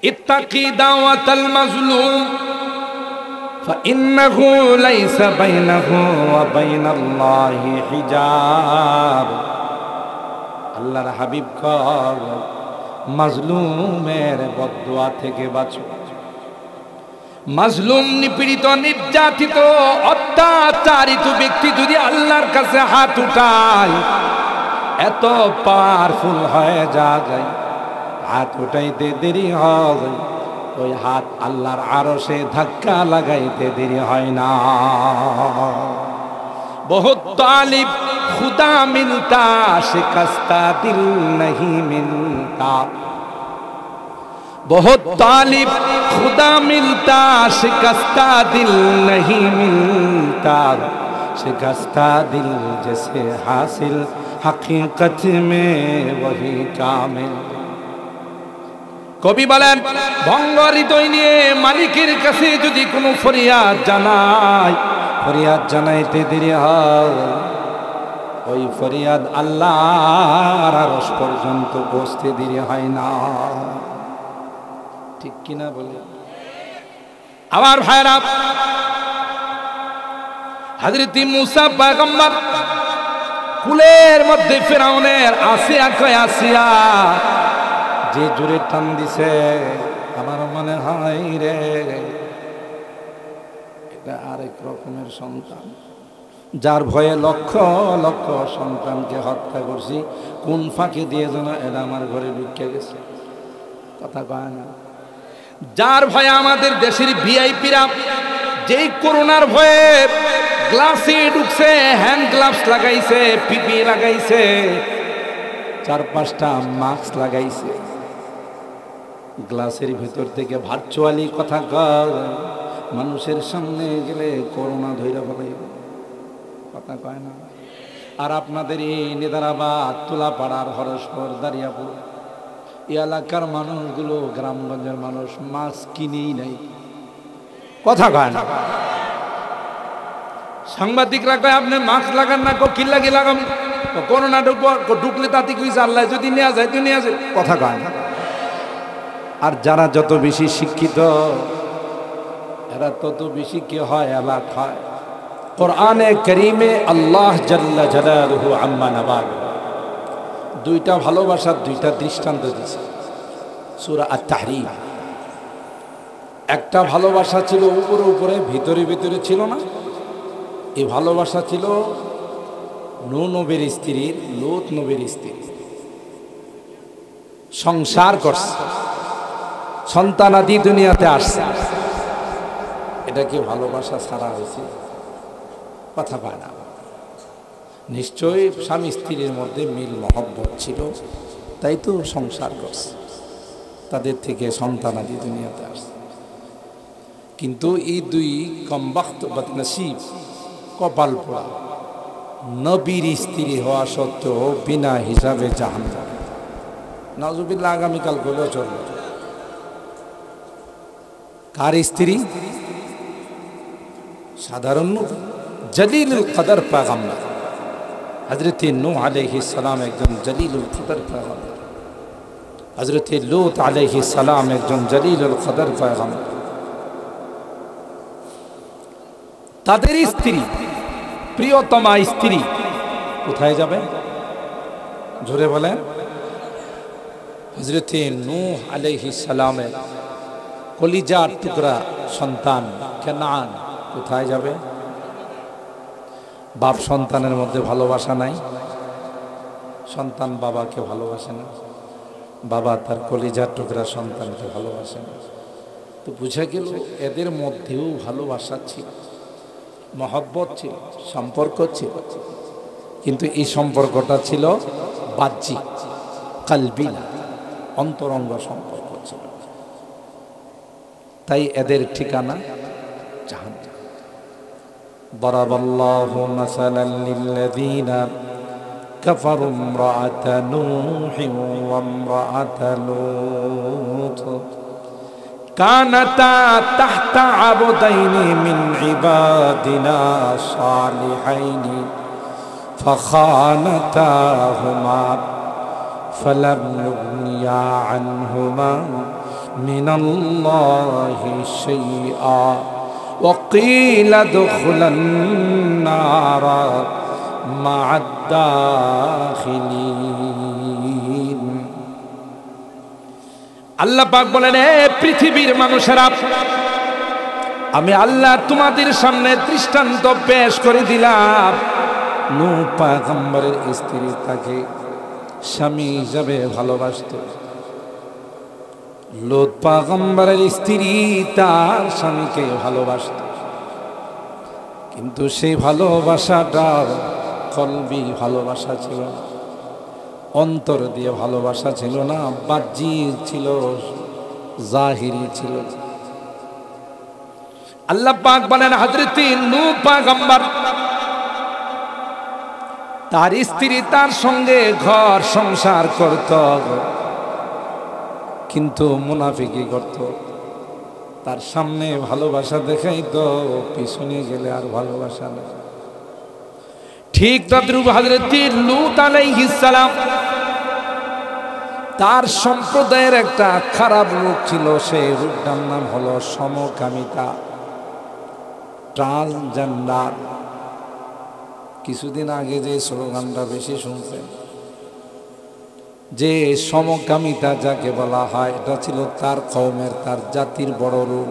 ইত্তাকি দাওয়াতাল মাজলুম فإنه ليس بينه وبين الله حجاب। আল্লাহর হাবিব কয় মাজলুমের বদদুয়া থেকে বাঁচো। মাজলুম, নিপীড়িত, নির্যাতিত, অত্যাচারিত ব্যক্তি যদি আল্লাহর কাছে হাত উঠায় এত পাওয়ারফুল হয়ে যায়, হাত উঠাইতে দেরি হয়, ওই হাত আল্লাহর আরশে ধাক্কা লাগাইতে দেরি হয় না। বহুত তালিব খুদা মিলতা শিকস্তা দিল नहीं मिलता, बहुत तालिब खुदा मिलता शिकस्ता दिल नहीं मिलता, शिकस्ता दिल जैसे हासिल हकीकत में वही कामिल। কবি বলেন ভঙ্গ হৃদয় নিয়ে মালিকের কাছে যদি কোনো ফরিয়াদ জানাই, ফরিয়াদ জানাইতে দেরি হয়, ওই ফরিয়াদ আল্লাহর আরশ পর্যন্ত পৌঁছতে দেরি হয় না। ঠিক কিনা বলে? আমার ভাইরা, হযরত মুসা পয়গম্বর কুলের মধ্যে ফিরাউনের আসিয়া কয় আসিয়া যে জোরে টান দিছে আমার মনে হয় রে এটা আরেক রকমের সন্তান, যার ভয়ে লক্ষ লক্ষ সন্তানকে হত্যা করছি, কোন ফাঁকে দিয়ে যেন এরা আমার ঘরে ঢুকে গেছে। কথা কয় না? যার ভয়ে আমাদের দেশের ভিআইপিরা যেই করোনার ভয়ে গ্লাসে ঢুকছে, হ্যান্ড গ্লাভস লাগাইছে, পিপি লাগাইছে, 4-5টা মাস্ক লাগাইছে, গ্লাসের ভিতর থেকে ভার্চুয়ালি কথা কয়, মানুষের সামনে গেলে করোনা ধইরা ফেলাইবে। কথা কয় না? আর আপনাদের এই নেদারাবাদ, তুলাপাড়ার, হরসপুর, দারিয়াপুর এই এলাকার মানুষগুলো, গ্রামগঞ্জের মানুষ মাস্ক কিনেই নাই। কথা কয় না? সাংবাদিকরা কয় আপনি মাস্ক লাগান না, কি লাগে লাগাম, করোনা ঢুকলে তাতে কইছে আল্লাহ যদি নেওয়া যায় তো নেওয়া যায়। কথা কয় না? আর যারা যত বেশি শিক্ষিত এরা তত বেশি কি হয়, এলাক হয়। কোরআনে কারীমে আল্লাহ জাল্লা জালালুহু আম্মা নাবাগ দুইটা ভালোবাসার দুইটা দৃষ্টান্ত দিয়েছে সূরা আত-তাহরীম। একটা ভালোবাসা ছিল উপরে উপরে, ভিতরে ভিতরে ছিল না। এই ভালোবাসা ছিল নূহ নবীর স্ত্রীর, লূত নবীর স্ত্রী, সংসার করছে, সন্তানাদি দুনিয়াতে আসছে। এটা কি ভালোবাসা ছাড়া হয়েছে? কথা পায় না। নিশ্চয়ই স্বামী স্ত্রীর মধ্যে মিল মহব্বত ছিল, তাই তো সংসার করছে, তাদের থেকে সন্তানাদি দুনিয়াতে আসছে। কিন্তু এই দুই কমবখ্ত বদনসিব, কপাল পোড়া, নবীর স্ত্রী হওয়া সত্ত্বেও বিনা হিসাবে জাহান্নামে। নাউজুবিল্লাহ, আগামীকাল গেলেও চলবে। কার স্ত্রী? সাধারণ জলিলুল কদর পয়গম্বর হযরত নূহ আলাইহিস সালাম একজন জলিলুল কদর পয়গম্বর, হযরত লূত আলাইহিস সালাম একজন জলিলুল কদর পয়গম্বর। তাদের স্ত্রী, প্রিয়তমা স্ত্রী কোথায় যাবে? জোরে বলেন। হযরত নূহ আলাইহিস সালামের কলিজার টুকরা সন্তান কেনান কোথায় যাবে? বাপ সন্তানের মধ্যে ভালোবাসা নাই, সন্তান বাবাকে ভালোবাসে না, বাবা তার কলিজার টুকরা সন্তানকে ভালোবাসে না। তো বুঝা গেল এদের মধ্যেও ভালোবাসা ছিল, মহব্বত ছিল, সম্পর্ক ছিল, কিন্তু এই সম্পর্কটা ছিল বাহ্যিক, কলবি না, অন্তরঙ্গ সম্পর্ক ছিল। তাই এদের ঠিকানা জাহান্নাম। দরাবাল্লাহু মাসালান লিল্লাযীনা কাফারু ইমরাআতা নূহিন ওয়া ইমরাআতা লূত কানাতা তাহতা আবদাইনি মিন ইবাদিনা সালিহাইনি ফাখানাতাহুমা ফালাম ইউগনিয়া আনহুমা মিনাল্লাহি শাইআ ওয়া ক্বিলা দুখুলান নারা মা'আদ দাখিলিন। আল্লাহ পাক বলেন, হে পৃথিবীর মানুষেরা, আমি আল্লাহ তোমাদের সামনে দৃষ্টান্ত পেশ করে দিলাম। নূহ পয়গম্বরের স্ত্রী তাকে স্বামী হিসাবে ভালোবাসত। লূত পয়গম্বরের স্ত্রী তার স্বামীকে ভালোবাসত, কিন্তু সেই ভালোবাসাটার কলবি ভালোবাসা ছিল না, অন্তর দিয়ে ভালোবাসা ছিল না, বাহ্যিক ছিল, জাহিরি ছিল। আল্লাহ পাক বলেন, হযরত নূহ পয়গম্বর তার স্ত্রী তার সঙ্গে ঘর সংসার করত, কিন্তু মুনাফিকি করত। তার সামনে ভালোবাসা দেখাইতো, পিছনে গেলে আর ভালোবাসা নেই। ঠিক তদ্রূপ হযরত লূত আলাইহিস সালাম, তার সম্প্রদায়ের একটা খারাপ রূপ ছিল, সেই রূপটার নাম হলো সমকামিতা, ট্রান্সজেন্ডার। কিছুদিন আগে যে স্লোগানটা বেশি শুনছেন, যে সমকামিতা যাকে বলা হয়, এটা ছিল তার কওমের, তার জাতির বড় রূপ।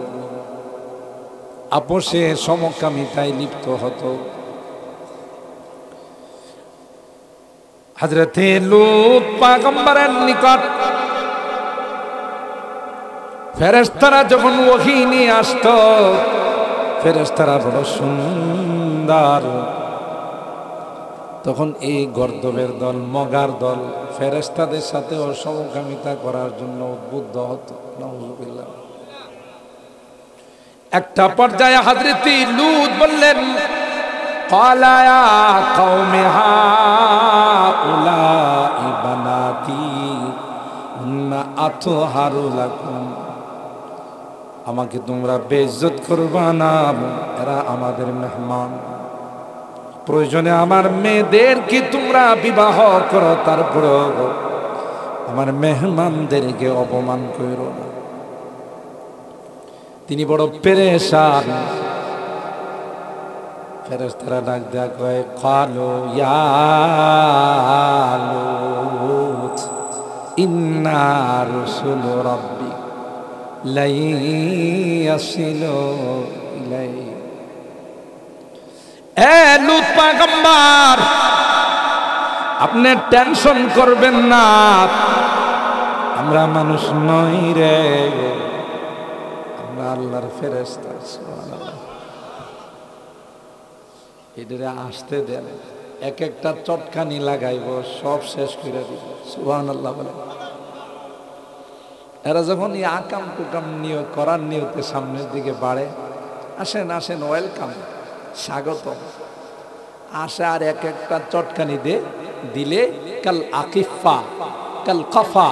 আপোষে সমকামিতায় লিপ্ত হতো। হযরতে লূত পয়গম্বরের নিকট ফেরেশতারা যখন ওহী নিয়ে আসতো, ফেরেশতারা বড় সুন্দর, তখন এই গর্দবের দল, মগার দল ফেরেশতাদের সাথে সমকামিতা করার জন্য উদ্বুদ্ধ হতো। নাউযুবিল্লাহ। একটা পর্যায়ে হযরত লূত বললেন, ক্বালা ইয়া কওমি হাউলাই বানাতি হুন্না আতহারু লাকুম। আমাকে তোমরা বেইজ্জত করবা না, এরা আমাদের মেহমান। প্রয়োজনে আমার মেয়েদেরকে তোমরা বিবাহ করো, তারপরেও আমার মেহমানদেরকে অপমান করো না। তিনি বড় পেরেশান। ফেরেশতারা ডাক দেয়া কয়, ক্বালু ইয়া লূত ইন্না রাসূলু রাব্বিক লা ইয়াসিলু ইলাইহি। এ লূত পয়গম্বর, আপনি টেনশন করবেন না, আমরা মানুষ নই রে, আমরা আল্লাহর ফেরেশতা। সুবহানাল্লাহ। এদের আসতে দেন, এক একটা চটকানি লাগাইব, সব শেষ করে দিব। সুবহানাল্লাহ বলে। এরা যখন এই আকাম কুকাম নিয়ে করার নিয়তে সামনের দিকে বাড়ে, আসেন আসেন, ওয়েলকাম, স্বাগত আসে, আর এক একটা চটকানি দিলে কাল আকিফা কাল কফা,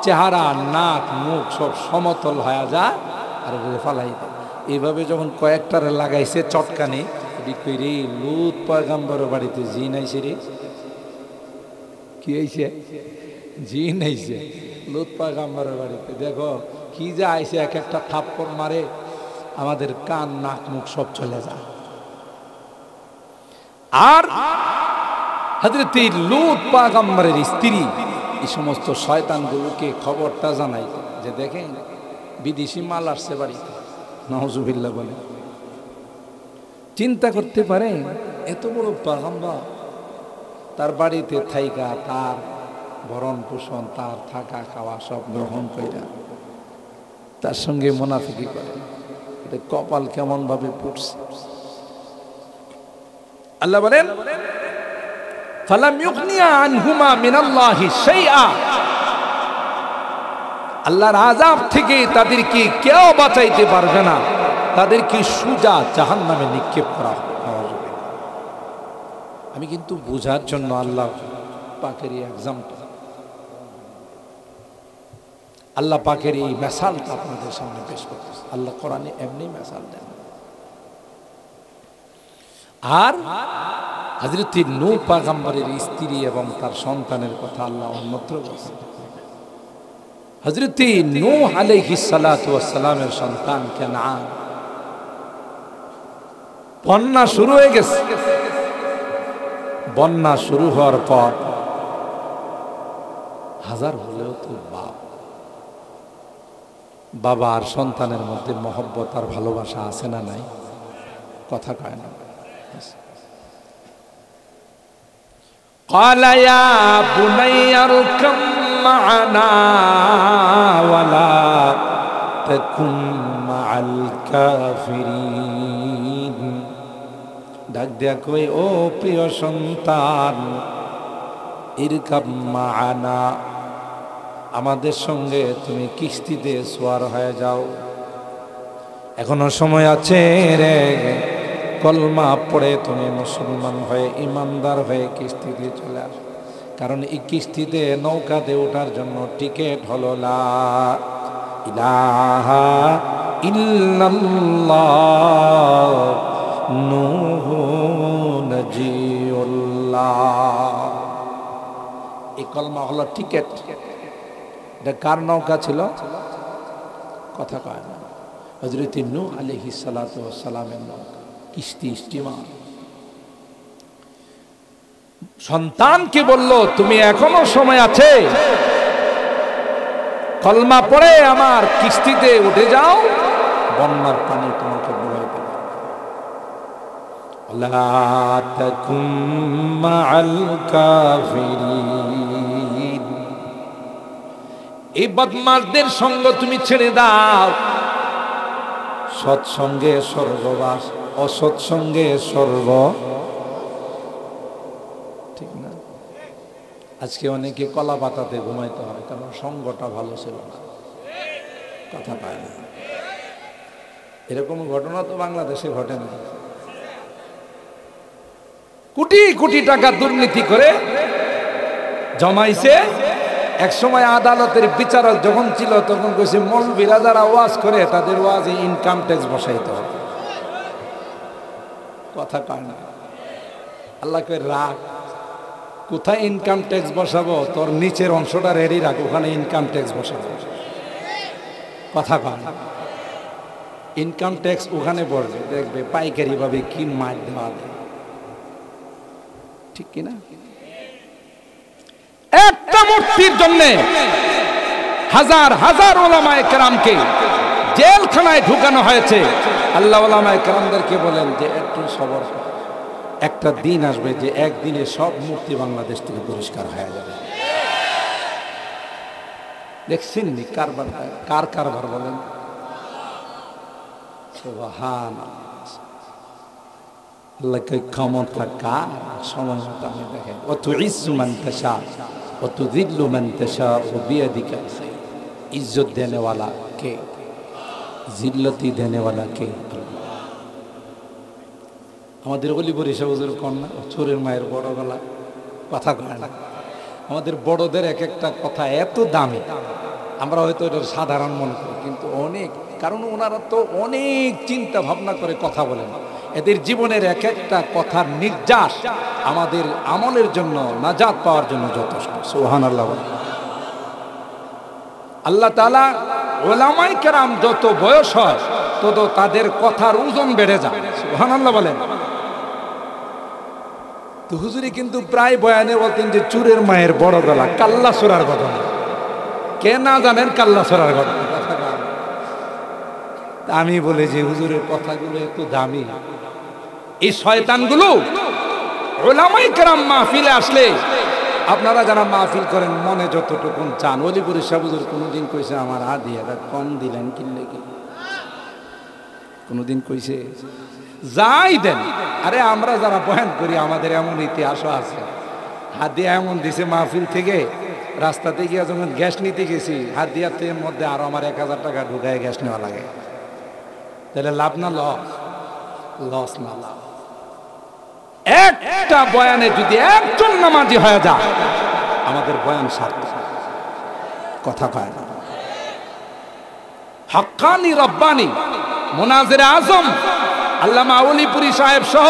চেহারা নাক মুখ সব সমতল হয়ে যায় আর ফালাই দেয়। এইভাবে যখন কয়েকটারে লাগাইছে চটকানি, রে লূত পয়গম্বরের বাড়িতে জিন আইছে রে। কি হয়েছে? জিন আইছে লূত পয়গম্বরের বাড়িতে। দেখো কি যে আইছে, এক একটা থাপ্পড় মারে, আমাদের কান নাক মুখ সব চলে যায়। আর হযরত লূত পয়গম্বরের স্ত্রী এই সমস্ত শয়তানগুলোকে খবরটা জানাই যে দেখেন বিদেশি মাল আসছে বাড়িতে। নাউযুবিল্লাহ বলে। চিন্তা করতে পারে, এত বড় পয়গম্বর, তার বাড়িতে থাইকা তার ভরণ পোষণ, তার থাকা খাওয়া সব গ্রহণ কইরা তার সঙ্গে মুনাফিকি করে, এটা কপাল কেমন ভাবে পড়ছে। আল্লাহ বলেন, ফালাম ইউগনিয়া আনহুমা মিনাল্লাহি শাইআ। আল্লাহর আযাব থেকে তাদেরকে কেউ বাঁচাইতে পারবে না, তাদেরকে সোজা জাহান্নামে নিক্ষেপ করা হবে। আমি কিন্তু বোঝার জন্য আল্লাহ পাকের এই এক্সাম্পল, আল্লাহ পাকের এই মেসালটা আপনাদের সামনে পেশ করতেছে। আল্লাহ কোরআনে এমনি মেসাল দেন। আর হযরত নূহ পয়গম্বরের স্ত্রী এবং তার সন্তানের কথা আল্লাহ অন্যত্র বলেছেন। হযরত নূহ আলাইহিস সালাতু ওয়াস সালামের সন্তান কানান, বন্যা শুরু হয়ে গেছে। বন্যা শুরু হওয়ার পর হাজার হলেও তো বাবা আর সন্তানের মধ্যে মহব্বত আর ভালোবাসা আছে না নাই? কথা কয় না। قال يا بني اركب معنا ولا تكن مع الكافرين। ডাক দেয়া কই, ও প্রিয় সন্তান, ইরকাব মা'ানা, আমাদের সঙ্গে তুমি কিস্তিতে সওয়ার হয়ে যাও। এখনো সময় আছে রে, কলমা পড়ে তুমি মুসলমান হয়ে ইমানদার হয়ে কিস্তিতে চলে আসো। কারণ এই কিস্তিতে নৌকাতে ওঠার জন্য টিকিট হলো লা ইলাহা ইল্লাল্লাহ নূহু নাজিউল্লাহ। এই কলমা হলো টিকিট। এটা কার নৌকা ছিল? কথা কয় না। হযরত নূহ আলাইহিস সালাতু ওয়াস সালামের নৌকা, কিস্তি, স্টিমার। সন্তানকে বলল, তুমি এখনো সময় আছে, কলমা পড়ে আমার কিস্তিতে উঠে যাও, বন্যার পানি তোমাকে ডুবাইতে পারে। লা তাকুম মা'আল কাফিরিন। এই বদমাশদের সঙ্গ তুমি ছেড়ে দাও। সৎসঙ্গে স্বর্গবাস, অসৎসঙ্গে স্বর্গ। ঠিক না? আজকে অনেকে কলা পাতাতে ঘুমাইতে হয়, কারণ সঙ্গটা ভালো ছিল না। কথা পায় না। এরকম ঘটনা তো বাংলাদেশে ঘটে না। কোটি কোটি টাকা দুর্নীতি করে জমাইছে। এক সময় আদালতের বিচারক যখন ছিল, তখন কইছে মৌলবীরা যারা ওয়াজ করে তাদের ওয়াজে ইনকাম ট্যাক্স বসাইতে হবে। কথা কয় না। আল্লাহ কই, রাখ, কোথায় ইনকাম ট্যাক্স বসাবো? তোর নিচের অংশটা রেডি রাখ, ওখানে ইনকাম ট্যাক্স বসাবো। কথা কয় না। ইনকাম ট্যাক্স ওখানে পড়বে, দেখবে পাইকারি ভাবে কি মার দেওয়া দেয়। ঠিক কিনা? একটা মূর্তির জন্য হাজার হাজার উলামায়ে কেরামকে জেলখানায় ঢুকানো হয়েছে। আল্লাহ উলামায়ে কেরামদেরকে বলেন যে একটু সবর কর, একটা দিন আসবে যে একদিনে সব মূর্তি বাংলাদেশ থেকে পরিষ্কার হয়ে যাবে। দেখছেন নি কারবার, কার কারবার বলেন? সুবহানাল্লাহ। আল্লাহকে ক্ষমতা কার, সময় মতো আমি দেখেন। ওয়া তুইজ্জু মান তাশা ওয়া তুযিল্লু মান তাশা বিয়াদিকা। ইজ্জত দেনে वाला কে? জিল্লতি দেনে वाला কে? আমাদের অলিপুর হিসাব হুজুর কন্যা চোরের মায়ের বড় গলা। কথা কয় না। আমাদের বড়দের এক একটা কথা এত দামি, আমরা হয়তো এটা সাধারণ মনে করি, কিন্তু অনেক, কারণ ওনারা তো অনেক চিন্তা ভাবনা করে কথা বলেন। এদের জীবনের এক একটা কথার নির্যাস আমাদের আমলের জন্য, নাজাত পাওয়ার জন্য যথেষ্ট। সুবহানাল্লাহ। আল্লাহ তাআলা উলামায়ে কেরাম যত বয়স হয় তত তাদের কথার ওজন বেড়ে যায়। সুবহানাল্লাহ বলেন। তো হুজুরি কিন্তু প্রায় বয়ানে বলতেন যে চোরের মায়ের বড় গলা, কাল্লা সোরার ঘটনা। কে না জানেন কাল্লা সোরার ঘটনা? আমি বলে যে হুজুরের কথাগুলো এত দামি, এই শয়তানগুলো উলামায়ে কেরাম মাহফিলে আসলে, আপনারা যারা মাহফিল করেন মনে যতটুকু চান, অলিপুর সাহেব হুজুর কোনোদিন কইছে আমার হাদিয়াটা কম দিলেন কিনলে কি? কোনোদিন কইছে? যাই দেন। আরে আমরা যারা বয়ান করি আমাদের এমন ইতিহাসও আছে। হাদিয়া এমন দিছে মাহফিল থেকে, রাস্তাতে গিয়ে যখন গ্যাস নিতে গেছি, হাদিয়াতের মধ্যে আরো আমার 1000 টাকা ঢুকায় গ্যাস নেওয়া লাগে। তাহলে লাভ না লস? লস না লাভ। একটা বয়ানে যদি একজন নামাজি হয়ে যায়, আমাদের বয়ান সার্থক। কথা কয় না। হক্কানি রব্বানি মুনাজির আজম আল্লামা আউলিপুরি সাহেব সহ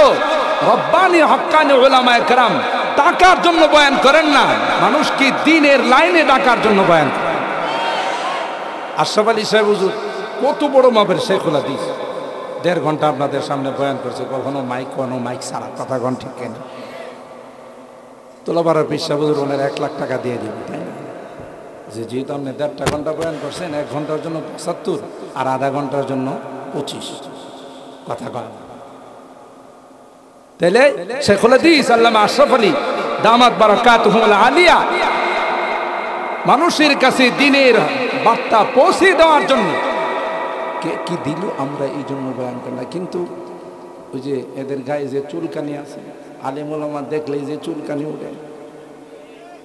রব্বানি হক্কানি উলামায়ে কেরাম টাকার জন্য বয়ান করেন না, মানুষকে দ্বীনের লাইনে ডাকার জন্য বয়ান করেন। আশরাফ আলী সাহেব হুজুর কত বড় মাপের শেখুল হাদিস, 1.5 ঘন্টা আপনাদের সামনে বয়ান করছে, কখনো মাইক ছাড়া, কথা কন ঠিক কেন? তোলাপাড়ার পীর সাহেব হুজুর ওনার 1 লাখ টাকা দিয়ে দিবে, তাই না? যে যেহেতু আপনি 1.5 ঘন্টা বয়ান করছেন, 1 ঘন্টার জন্য 75 আর আধা ঘন্টার জন্য 25, কথা কন। তাইলে শেখুল হাদিস আল্লামা আশরাফ আলী দামাত বারাকাতুহুল আলিয়া মানুষের কাছে দ্বীনের বার্তা পৌঁছে দেওয়ার জন্য কে কি দিল আমরা এই জন্য বয়ান করি না। কিন্তু ওই যে এদের গায়ে যে চুলকানি আছে, আলেম ওলামা দেখলে যে চুলকানি উঠে,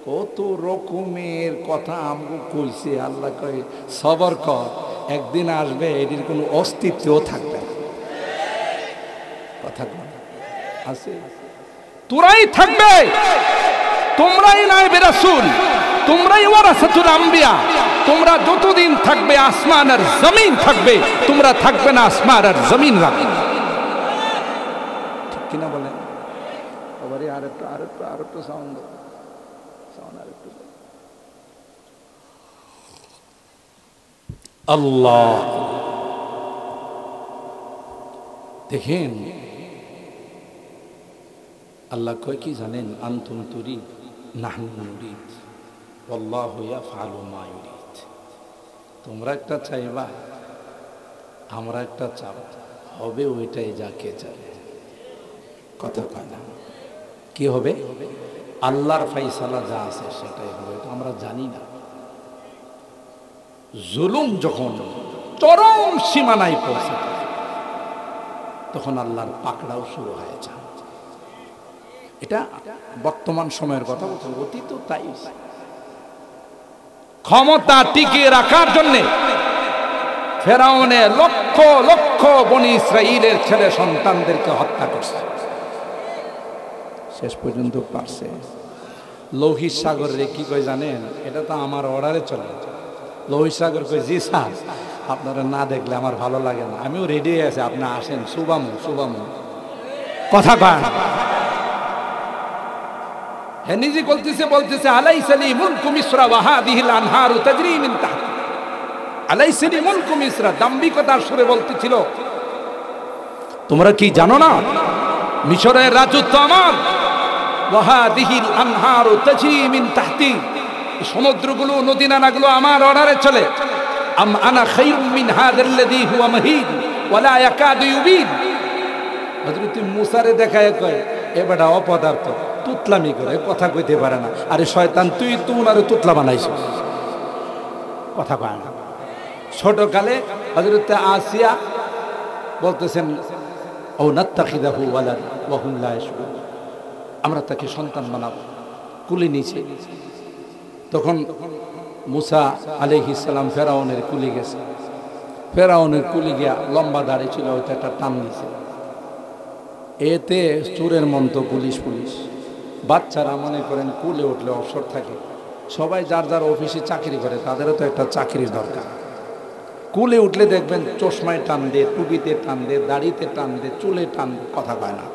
কত রকমের কথা আমগো কইছে। আল্লাহ কয় সবর কর, একদিন আসবে এটির কোনো অস্তিত্বও থাকবে না, কথা কয় আছে, তোরাই থাকবে, তোমরাই নায়েবে রাসূল, তোমরাই ওয়ারাসাতুল আম্বিয়া, তোমরা যতদিন থাকবে আসমান আর জমিন থাকবে, তোমরা থাকবে না আসমান আর জমিন রাখবে, ঠিক কিনা বলেন? আবার আরেকটু সাউন্ড আরেকটু। আল্লাহ দেখেন, আল্লাহ কয় কি জানেন? আনতুম তুরিদ নাহনু নুরিদ আল্লাহু ইয়াফআলু মা ইউরিদ। তোমরা একটা চাইবা, আমরা একটা চাব, হবে ওইটাই যাকে চাই, কথা কয় না? কি হবে? আল্লাহর ফাইসালা যা আছে সেটাই হবে, এটা আমরা জানি না। জুলুম যখন চরম সীমানায় পৌঁছে তখন আল্লাহর পাকড়াও শুরু হয়ে যায়। এটা বর্তমান সময়ের কথা বলছি, অতীত তাই। ক্ষমতা টিকিয়ে রাখার জন্য ফেরাউনে লক্ষ লক্ষ বনি ইসরাইলের ছেলে সন্তানদেরকে হত্যা করছে, শেষ পর্যন্ত পারছে। লোহিত সাগরে কি কই জানেন? এটা তো আমার অর্ডারে চলে। লোহিত সাগর কই, জি স্যার, আপনারা না দেখলে আমার ভালো লাগে না, আমিও রেডি হয়ে আছি, আপনি আসেন, শুভামু শুভামু, কথা কয়। হে নিজে বলতেছে আলাইসা লি মুলকু মিসরা ওয়া হাদিহিল আনহারু তাজরি মিন তাহতি, আলাইসা লি মুলকু মিসরা, দাম্ভিকতার সুরে বলতেছিল, তোমরা কি জানো না মিশরের রাজত্ব আমার, ওয়া হাদিহিল আনহারু তাজরি মিন তাহতি, সমুদ্রগুলো নদী নালাগুলো আমার অর্ডারে চলে। আম আনা খায়রুম মিন হাযাল্লাযী হুয়া মাহিদ ওয়া লা ইয়াকাদু ইউবিন। হযরত মুসারে দেখায় কয়, এ বেটা অপদার্থ, তুতলামি করে, কথা কইতে পারে না। আরে শয়তান, তুই তো উনারে তুতলা বানাইছিস, কথা কয় না। ছোটকালে হযরত আসিয়া বলতেছেন, ও নাত্তাখিদাহু ওয়ালাদ ওয়া হুম লা ইয়াশউরুন, আমরা তাকে সন্তান বানাবো, কুলে নিছে। তখন মুসা আলাইহিস সালাম ফেরাউনের কুলে গেছে, ফেরাউনের কুলে গিয়া লম্বা দাড়ি ছিল, ওইটা একটা টান দিছে, এতে চোরের মন্ত পুলিশ বাচ্চারা মনে করেন কুলে উঠলে অবসর থাকে, সবাই যার যার অফিসে চাকরি করে, তাদেরও তো একটা চাকরির দরকার। কুলে উঠলে দেখবেন চশমায় টান দে, টুপিতে টান দে, দাড়িতে টান দে, চুলে টান দে, কথা কয় না।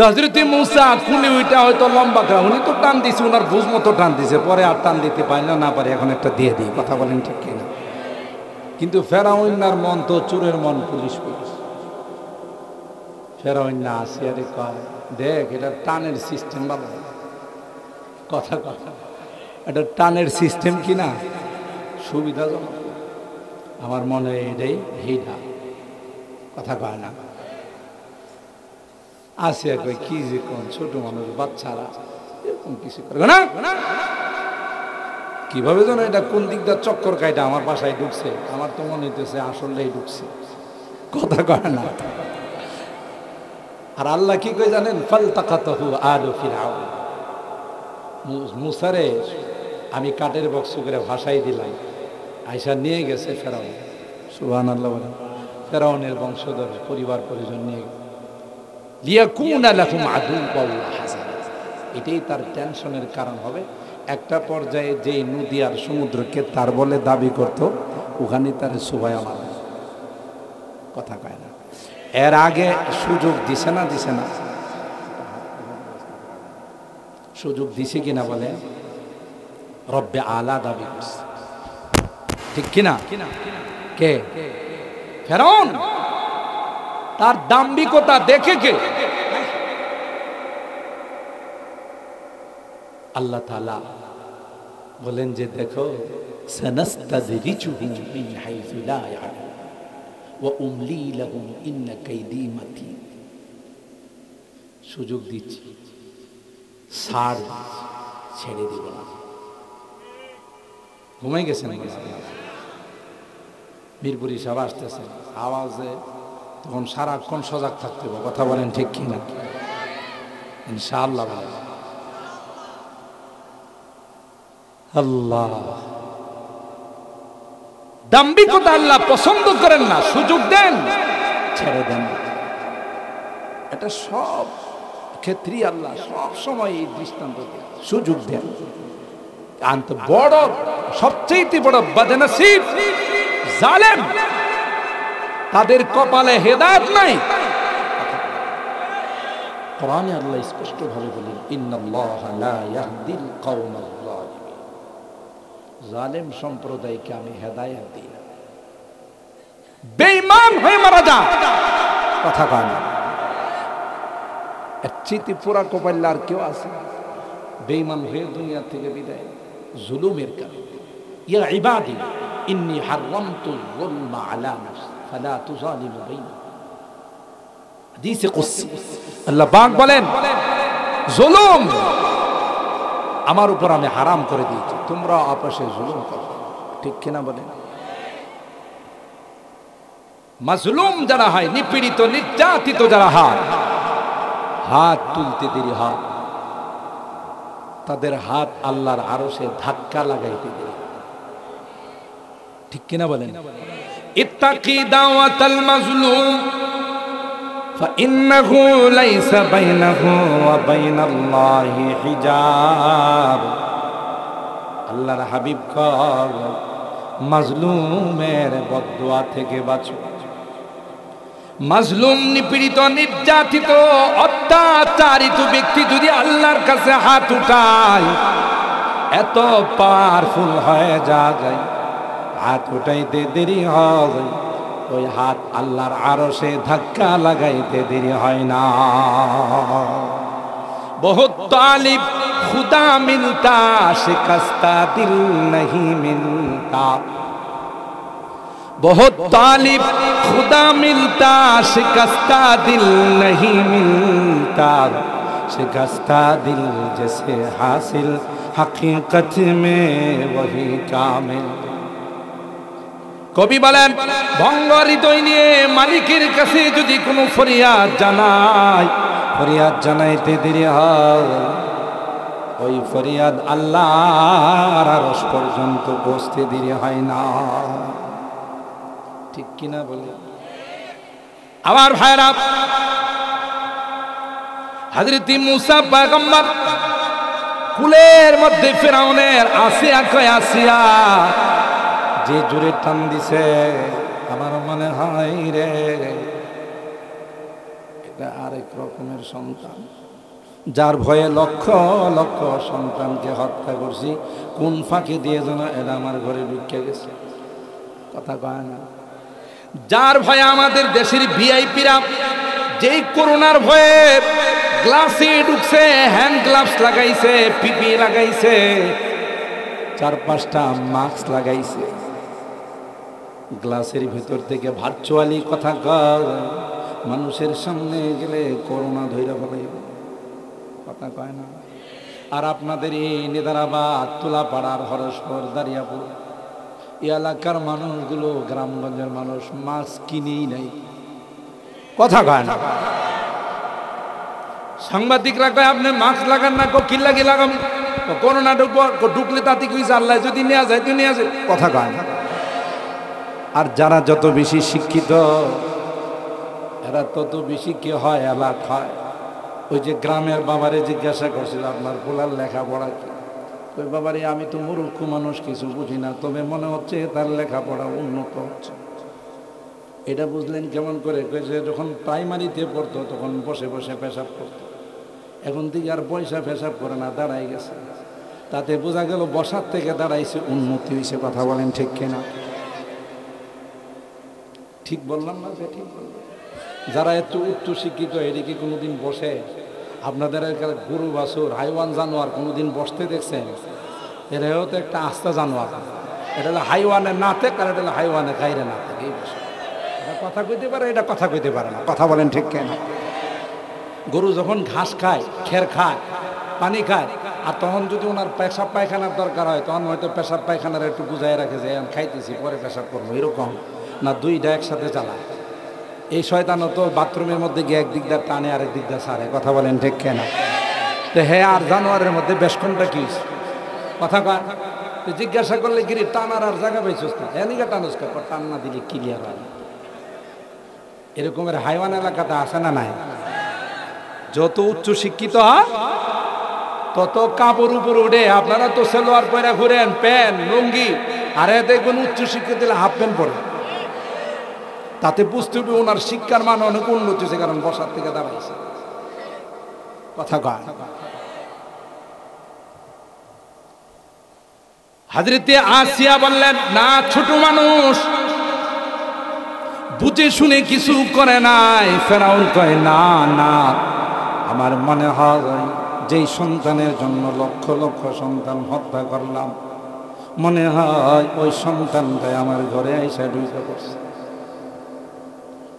হযরত মূসা কুলে উইটা হয়তো লম্বা কা, উনি তো টান দিছে, ওনার বুঝ মতো টান দিছে, পরে আর টান দিতে পারে না পারে, এখন একটা দিয়ে দিই, কথা বলেন ঠিক কিনা? কিন্তু ফেরাউনার মন তো চোরের মন, পুলিশ। ফেরাউন না আসিয়ারে কয়, দেখ এটা টানের সিস্টেম বাবা, কথা এটা টানের সিস্টেম কিনা সুবিধাজনক, আমার মনে হয় এটাই হিডা, কথা কয় না। আসিয়া কয়, কি যে কোন ছোট মানুষ, বাচ্চারা এরকম কিছু করে না, কিভাবে যেন এটা কোন দিকটা চক্কর কাইটা আমার বাসায় ঢুকছে, আমার তো মনে হইতেছে আসলেই ঢুকছে, কথা কয় না। আর আল্লাহ কি কই জানেন? ফালতাকাতাহু আলু ফিরআউন, মুসারে আমি কাঠের বক্স করে ভাসাই দিলাম, আয়সা নিয়ে গেছে ফেরাউন, সুবহানাল্লাহ বলেন, ফেরাউনের বংশধর পরিবার পরিজন নিয়ে লিয়াকুনা লাহুম আদুওয়ান ওয়া হাযানা, এটাই তার টেনশনের কারণ হবে। একটা পর্যায়ে যেই নদী আর সমুদ্রকে তার বলে দাবি করত, ওখানে তার সুবাই আমার, কথা কয় না। এর আগে সুযোগ দিছে না সুযোগ দিছে কিনা বলে? রব্বে আলা দাবি করছে, ঠিক কিনা? কে? ফেরাউন। তার দাম্ভিকতা দেখে কে? আল্লাহ তাআলা বলেন যে দেখো, সানাস্তাদরিজুহুম মিন হাইসু লা ইয়ালামুন ওয়া উমলি লাহুম ইন্না কাইদি মাতিন। সুযোগ দিচ্ছি, ছাড় ছেড়ে দিব না। ঘুমাই গেছেন মিরপুরি সাহেব আসতেছেন, আওয়াজে তখন সারাক্ষণ সজাগ থাকতে হবে। কথা বলেন ঠিক কিনা? ইনশাআল্লাহ। আল্লাহ দাম্ভিকতা আল্লাহ পছন্দ করেন না। সুযোগ দেন, ছেড়ে দেন। এটা সব ক্ষেত্রে আল্লাহ সব সময় এই দৃষ্টান্ত দেন, সুযোগ দেন। আন্ত বড় সবচেয়ে বড় বদনসিব জালেম, তাদের কপালে হেদায়েত নাই। কোরআনে আল্লাহ স্পষ্ট ভাবে বলেন, ইন্নাল্লাহা লা ইয়াহদিল কওমাল যালিমিন। জালেম সম্প্রদায়কে আমি হেদায়েত দিই না। বেঈমান হয়ে মারা যা, কথা কয় না। এর চেয়ে পুরা কপাল আর কেউ আছে? বেঈমান হয়ে দুনিয়া থেকে বিদায়, জুলুমের কারণে। ইয়া ইবাদি ইন্নী হারামতুল যুলমা আলা নাফসি ফালা তুযালিমু বাইনা। হাদিসে কুদসি আল্লাহ পাক বলেন, জুলুম আমার উপর আমি হারাম করে দিয়েছি, তোমরা আপসে জুলুম করো। ঠিক কিনা বলেন? মাজলুম যারা হয়, নিপীড়িত নির্যাতিত যারা হয়, হাত তুলতে দেরি হয়, তাদের হাত আল্লাহর আরশে ধাক্কা লাগাইতে দেরি। ঠিক কিনা বলেন? ইত্তাকি দাওয়াতাল মাজলুম ফাইন্নাহু লাইসা বাইনাহু ওয়া বাইনাল্লাহি হিজাব। আল্লাহর হাবিব কয়, মাজলুমের বদদুয়া থেকে বাঁচো। মাজলুম, নিপীড়িত নির্যাতিত অত্যাচারিত ব্যক্তি যদি আল্লাহর কাছে হাত উঠায়, এত পাওয়ারফুল হয়ে যায়, হাত উঠাইতে দেরি হয়, ওই হাত আল্লাহর আরশে ধাক্কা লাগাইতে দেরি হয় না। বহুত তালিব খুদা মিলতা শিকস্তা দিল नहीं মিলতা। बहुत तालिब खुदा मिलता शिकस्ता दिल नहीं मिलता। शिकस्ता दिल जैसे हासिल हकीकत में वही कामिल। কবি বলেন, ভঙ্গ হৃদয় নিয়ে মালিকের কাছে যদি কোনো ফরিয়াদ জানাই, ফরিয়াদ জানাইতে দেরি হয়, ওই ফরিয়াদ আল্লাহর আরশ পর্যন্ত পৌঁছতে দেরি হয় না। ঠিক কিনা বলে? আমার ভাইরা, হযরত মুসা পয়গম্বর কুলের মধ্যে ফিরাউনের আসিয়া কয়, আসিয়া যে জোরে টান দিছে, আমার মনে হয় রে এটা আরেক রকমের সন্তান, যার ভয়ে লক্ষ লক্ষ সন্তানকে হত্যা করছি, কোন ফাঁকে দিয়ে যেন এরা আমার ঘরে ঢুকে গেছে। কথা কয় না? যার ভয়ে আমাদের দেশের ভিআইপিরা যেই করোনার ভয়ে গ্লাসে ঢুকছে, হ্যান্ড গ্লাভস লাগাইছে, পিপি লাগাইছে, 4-5টা মাস্ক লাগাইছে, গ্লাসের ভিতর থেকে ভার্চুয়ালি কথা কয়, মানুষের সামনে গেলে করোনা ধইরা ফেলাইবে। কথা কয় না? আর আপনাদের এই নেদারাবাদ, তুলাপাড়ার, হরসপুর, দারিয়াপুর এই এলাকার মানুষগুলো, গ্রামগঞ্জের মানুষ মাস্ক কিনেই নাই। কথা কয় না? সাংবাদিকরা কয় আপনি মাস্ক লাগান না, কি লাগে লাগাম, করোনা ঢুকলে তাতে কি আল্লাহ যদি নেওয়া যায় তো নেওয়া যায়। কথা কয় না? আর যারা যত বেশি শিক্ষিত, এরা তত বেশি কে হয় এলাক হয়। ওই যে গ্রামের বাবারে জিজ্ঞাসা করছিল, আপনার পোলার লেখাপড়া কি? ওই বাবারে, আমি তো মূর্খ মানুষ, কিছু বুঝি না, তবে মনে হচ্ছে তার লেখাপড়া উন্নত হচ্ছে। এটা বুঝলেন কেমন করে? কয়েছে যখন প্রাইমারিতে পড়তো তখন বসে বসে পেশাব করতো, এখন থেকে আর পয়সা পেশাব করে না, দাঁড়াই গেছে। তাতে বোঝা গেল বসার থেকে দাঁড়াইছে উন্নতি হয়েছে। কথা বলেন ঠিক কিনা? ঠিক বললাম না? যে ঠিক বললাম? যারা একটু উচ্চ শিক্ষিত এদিকে কোনোদিন বসে? আপনাদের গরু বাছুর হাইওয়ান জানোয়ার কোনোদিন বসতে দেখছেন? এরাও তো একটা আস্তা জানোয়ার। এটা হলো হাইওয়ানের নাতে, আর এটা হলো হাইওয়ানের গাইরে না থাকে। এই বসে এটা কথা কইতে পারে, এটা কথা কইতে পারে না। কথা বলেন ঠিক কেনা? গরু যখন ঘাস খায়, খের খায়, পানি খায়, আর তখন যদি ওনার পেশাব পায়খানার দরকার হয়, তখন হয়তো পেশাব পায়খানার একটু বুঝাই রাখে যে আমি খাইতেছি, পরে পেশাব করবো, এরকম না। দুইটা একসাথে চালায়। এই শয়তানও তো বাথরুমের মধ্যে গিয়ে একদিক দিয়ে টানে, আরেক দিক দিয়ে সারে। কথা বলেন ঠিক কেনা? তো হ্যাঁ, আর জানোয়ারের মধ্যে বেশ কোনটা কি কথা কয়? জিজ্ঞাসা করলে গিরি টানার আর জায়গা পাইছিস না, এনিকা টানুস কা? টান না দিলে ক্লিয়ার হয়। এরকমের হাইওয়ান এলাকাতে আসে না নাই? যত উচ্চ শিক্ষিত হয় তত কাপড় উপর উঠে। আপনারা তো সেলোয়ার পরে ঘুরেন, প্যান্ট লুঙ্গি, আর দেখবেন উচ্চ শিক্ষিত দিলে হাফ প্যান্ট পরে। তাতে বুঝতে হবে ওনার শিক্ষার মান অনেক উন্নতি হয়েছে, কারণ বসার থেকে দাঁড়াইছে। কথা কয়? হযরতে আসিয়া বললেন, না, ছোট মানুষ বুঝে শুনে কিছু করে নাই। ফেরাউন কয়, না না, আমার মনে হয় যেই সন্তানের জন্য লক্ষ লক্ষ সন্তান হত্যা করলাম, মনে হয় ওই সন্তানটাই আমার ঘরে এসে ঢুকে পড়ছে।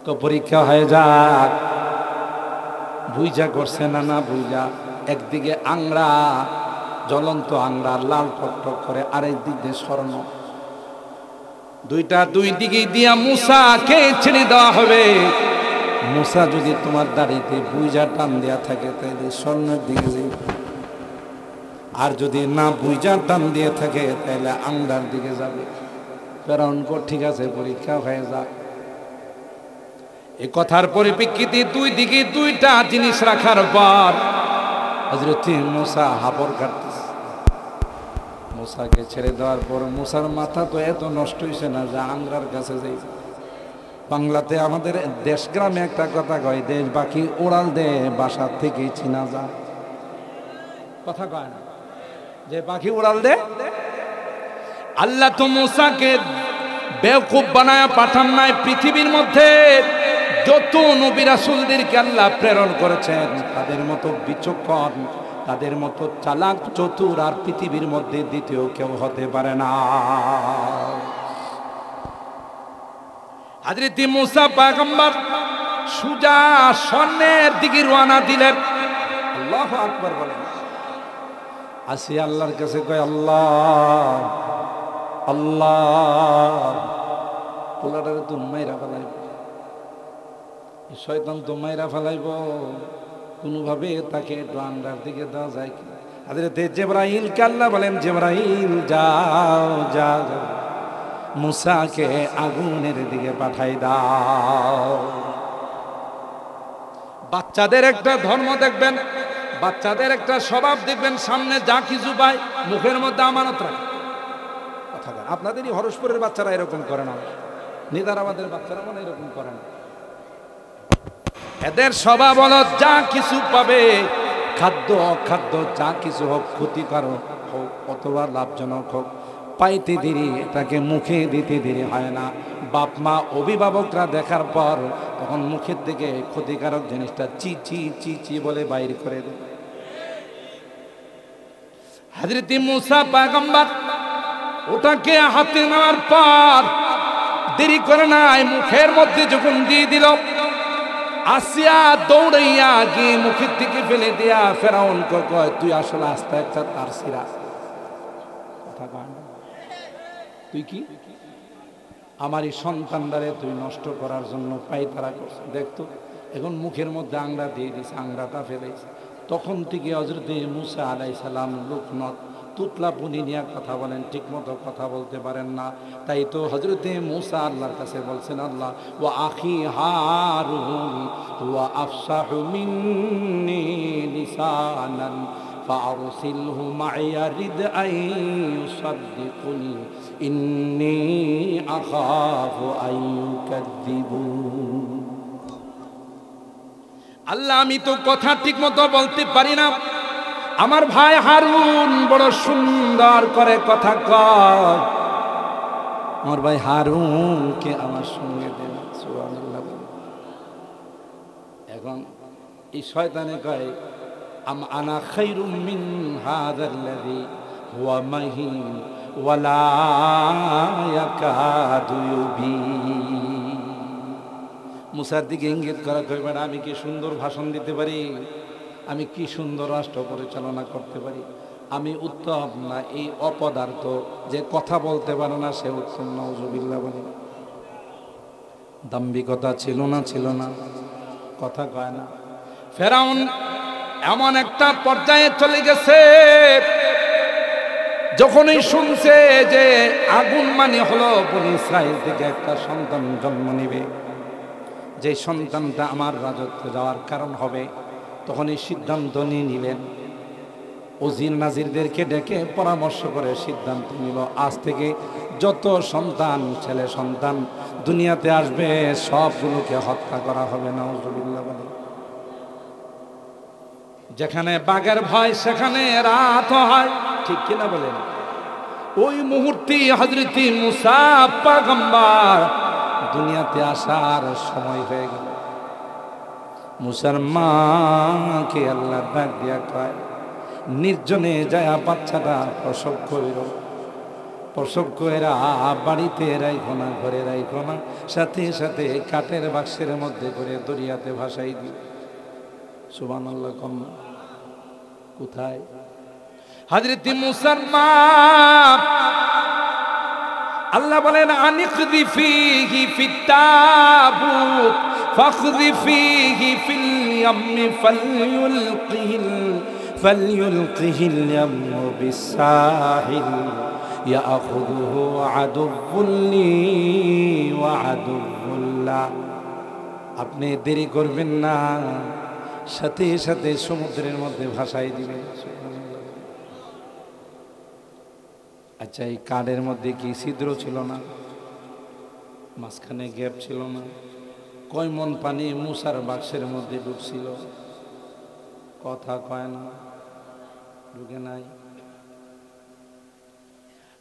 তো পরীক্ষা হয়ে যাক, বুঝা করছে না না বুঝা। একদিকে আংড়া, জ্বলন্ত আংড়া লাল টকটক করে, আরেক দিক দিয়ে স্বর্ণ। দুইটা দুই দিকে দিয়া মূসাকে ছেড়ে দেওয়া হবে। মূসা যদি তোমার দাড়িতে বুইজা টান দেয়া থাকে তাহলে স্বর্ণের দিকে যাবে, আর যদি না বুইজা টান দিয়ে থাকে তাহলে আংড়ার দিকে যাবে। ফেরাউন কো ঠিক আছে, পরীক্ষা হয়ে যাক। এই কথার পরিপ্রেক্ষিতে দুই দিকে দুইটা জিনিস রাখার পর হযরত মূসা হাবড় কাটতেছে। মূসাকে ছেড়ে দেওয়ার পর মূসার মাথা তো এত নষ্ট হয়েছে না যে আংরার কাছে যাই। বাংলাতে আমাদের দেশ গ্রামে একটা কথা কয়, দেশ বাকি ওড়াল দে বাসার থেকে চিনা যায়। কথা কয় না যে পাখি উড়াল দে? আল্লাহ তো মূসাকে বেওকুফ বানায়া পাঠান নাই। পৃথিবীর মধ্যে যত নবী রাসূলদেরকে আল্লাহ প্রেরণ করেছেন, তাদের মতো বিচক্ষণ, তাদের মতো চালাক চতুর আর পৃথিবীর মধ্যে দ্বিতীয় কেউ হতে পারে না। হযরত মূসা পয়গম্বর সুজা স্বর্ণের দিকে রওনা দিলেন। আল্লাহু আকবার বলেন। আসি আল্লাহর কাছে কয়, আল্লাহ আল্লাহ, পোলাটারে তো মাইরা ফেলাইব, শয়তান তো মাইরা ফেলাইব, কোনোভাবে তাকে একটু আন্ডার দিকে দেওয়া যায় কি? হযরত জিবরাইলকে আল্লাহ বলেন, জিবরাইল যাও যাও, মূসাকে আগুনের দিকে পাঠাই দাও। বাচ্চাদের একটা ধর্ম দেখবেন, বাচ্চাদের একটা স্বভাব দেখবেন, সামনে যা কিছু পায় মুখের মধ্যে আমানত রাখে। কথা বলেন, আপনাদেরই হরসপুরের বাচ্চারা এরকম করে না, নিদারাবাদের বাচ্চারা মানে এরকম করে না। এদের স্বভাব হলো যা কিছু পাবে, খাদ্য অখাদ্য যা কিছু হোক, ক্ষতিকারক হোক অথবা লাভজনক হোক, পাইতে দেরি, এটাকে মুখে দিতে দেরি হয় না। বাপ মা অভিভাবকরা দেখার পর তখন মুখের থেকে ক্ষতিকারক জিনিসটা চি চি চি চি বলে বাইর করে দেয়। হযরত মূসা পয়গম্বর ওটাকে হাতে নেওয়ার পর দেরি করে নাই, মুখের মধ্যে যখন দিয়ে দিল, আসিয়া দৌড়াইয়া গিয়ে মুখের থেকে ফেলে দিয়া ফেরাউন কয়, তুই আসলে আস্তে একটা তার সিরা। কথা কয় না, তুই কি আমার এই সন্তানদারে তুই নষ্ট করার জন্য পায়তারা করছিস। দেখতো এখন মুখের মধ্যে আংড়া দিয়ে দিছে, আংড়াটা ফেলেছে। তখন থেকে হযরত মূসা আলাইহিস সালাম লুকনত তুতলা পুনি নিয়ে কথা বলেন, ঠিক মতো কথা বলতে পারেন না। তাই তো হযরত মূসা আল্লাহর কাছে বলছেন, আল্লাহ ওয়া আখি হারুন ওয়া আফসাহু মিন্নি লিসানান ফারসিলহু মাইয়া রিদ আন ইউসাদ্দিকুনি ইন্নী আখাফু আন ইউকাযযিবুন। আল্লাহ আমি তো কথা ঠিক মতো বলতে পারি না, আমার ভাই হারুন বড় সুন্দর করে কথা কয়, আমার ভাই হারুনকে আমার সঙ্গে দেন। সুবহানাল্লাহ। এখন এই শয়তানে কয় আনা খায়রুম মিন হাযাল্লাযী হুয়া মাহিন ওয়ালা ইয়াকাদু ইউবিন। মুসার দিকে ইঙ্গিত করা কইবে না, আমি কি সুন্দর ভাষণ দিতে পারি, আমি কি সুন্দর রাষ্ট্র পরিচালনা করতে পারি, আমি উত্তম না এই অপদার্থ যে কথা বলতে পারে না সে উত্তম? নাউজুবিল্লাহ বলে। দাম্ভিকতা ছিল না, ছিল না, কথা কয় না। ফেরাউন এমন একটা পর্যায়ে চলে গেছে, যখনই শুনছে যে আগুন মানে হলো বনি ইসরাইল থেকে একটা সন্তান জন্ম নেবে, যে সন্তানটা আমার রাজত্বে যাওয়ার কারণ হবে, তখন এই সিদ্ধান্ত নিয়ে নিলেন। ওজির নাজিরদেরকে ডেকে পরামর্শ করে সিদ্ধান্ত নিল, আজ থেকে যত সন্তান, ছেলে সন্তান দুনিয়াতে আসবে সবগুলোকে হত্যা করা হবে। নাউজুবিল্লাহ বলে। যেখানে বাঘের ভয় সেখানে রাত হয়, ঠিক কিনা বলেন? ওই মুহূর্তে হযরত মুসা পয়গম্বর দুনিয়াতে আসার সময় হয়ে গেল। মুসার মাকে আল্লাহ ডাক দিয়া কয়, নির্জনে যায় বাচ্চাটা প্রসব কইর, প্রসব কইরা বাড়িতে রাইখো না, ঘরে রাইখো না, সাথে সাথে কাঠের বাক্সের মধ্যে করে দরিয়াতে ভাসাই দিও। সুবহানাল্লাহ। কম কোথায়? হযরত মুসার মা আল্লাহ বলেন আনিকদি ফিহি ফিত তাবুত ফাখদি ফিহি ফিল ইয়ামি ফালইউলকিহিল ইয়ামু বিসাহিল ইয়াখুযুহু আদুউল লি ওয়া আদুউল্লাহ। আপনি দেরি করবেন না, সাথে সাথে সমুদ্রের মধ্যে ভাসাই দিবেন। আচ্ছা, এই কাঠের মধ্যে কি ছিদ্র ছিল না? মাঝখানে গ্যাপ ছিল না? কয় মন পানি মুসার বাক্সের মধ্যে ঢুকছিল? কথা কয় না, ঢুকে নাই।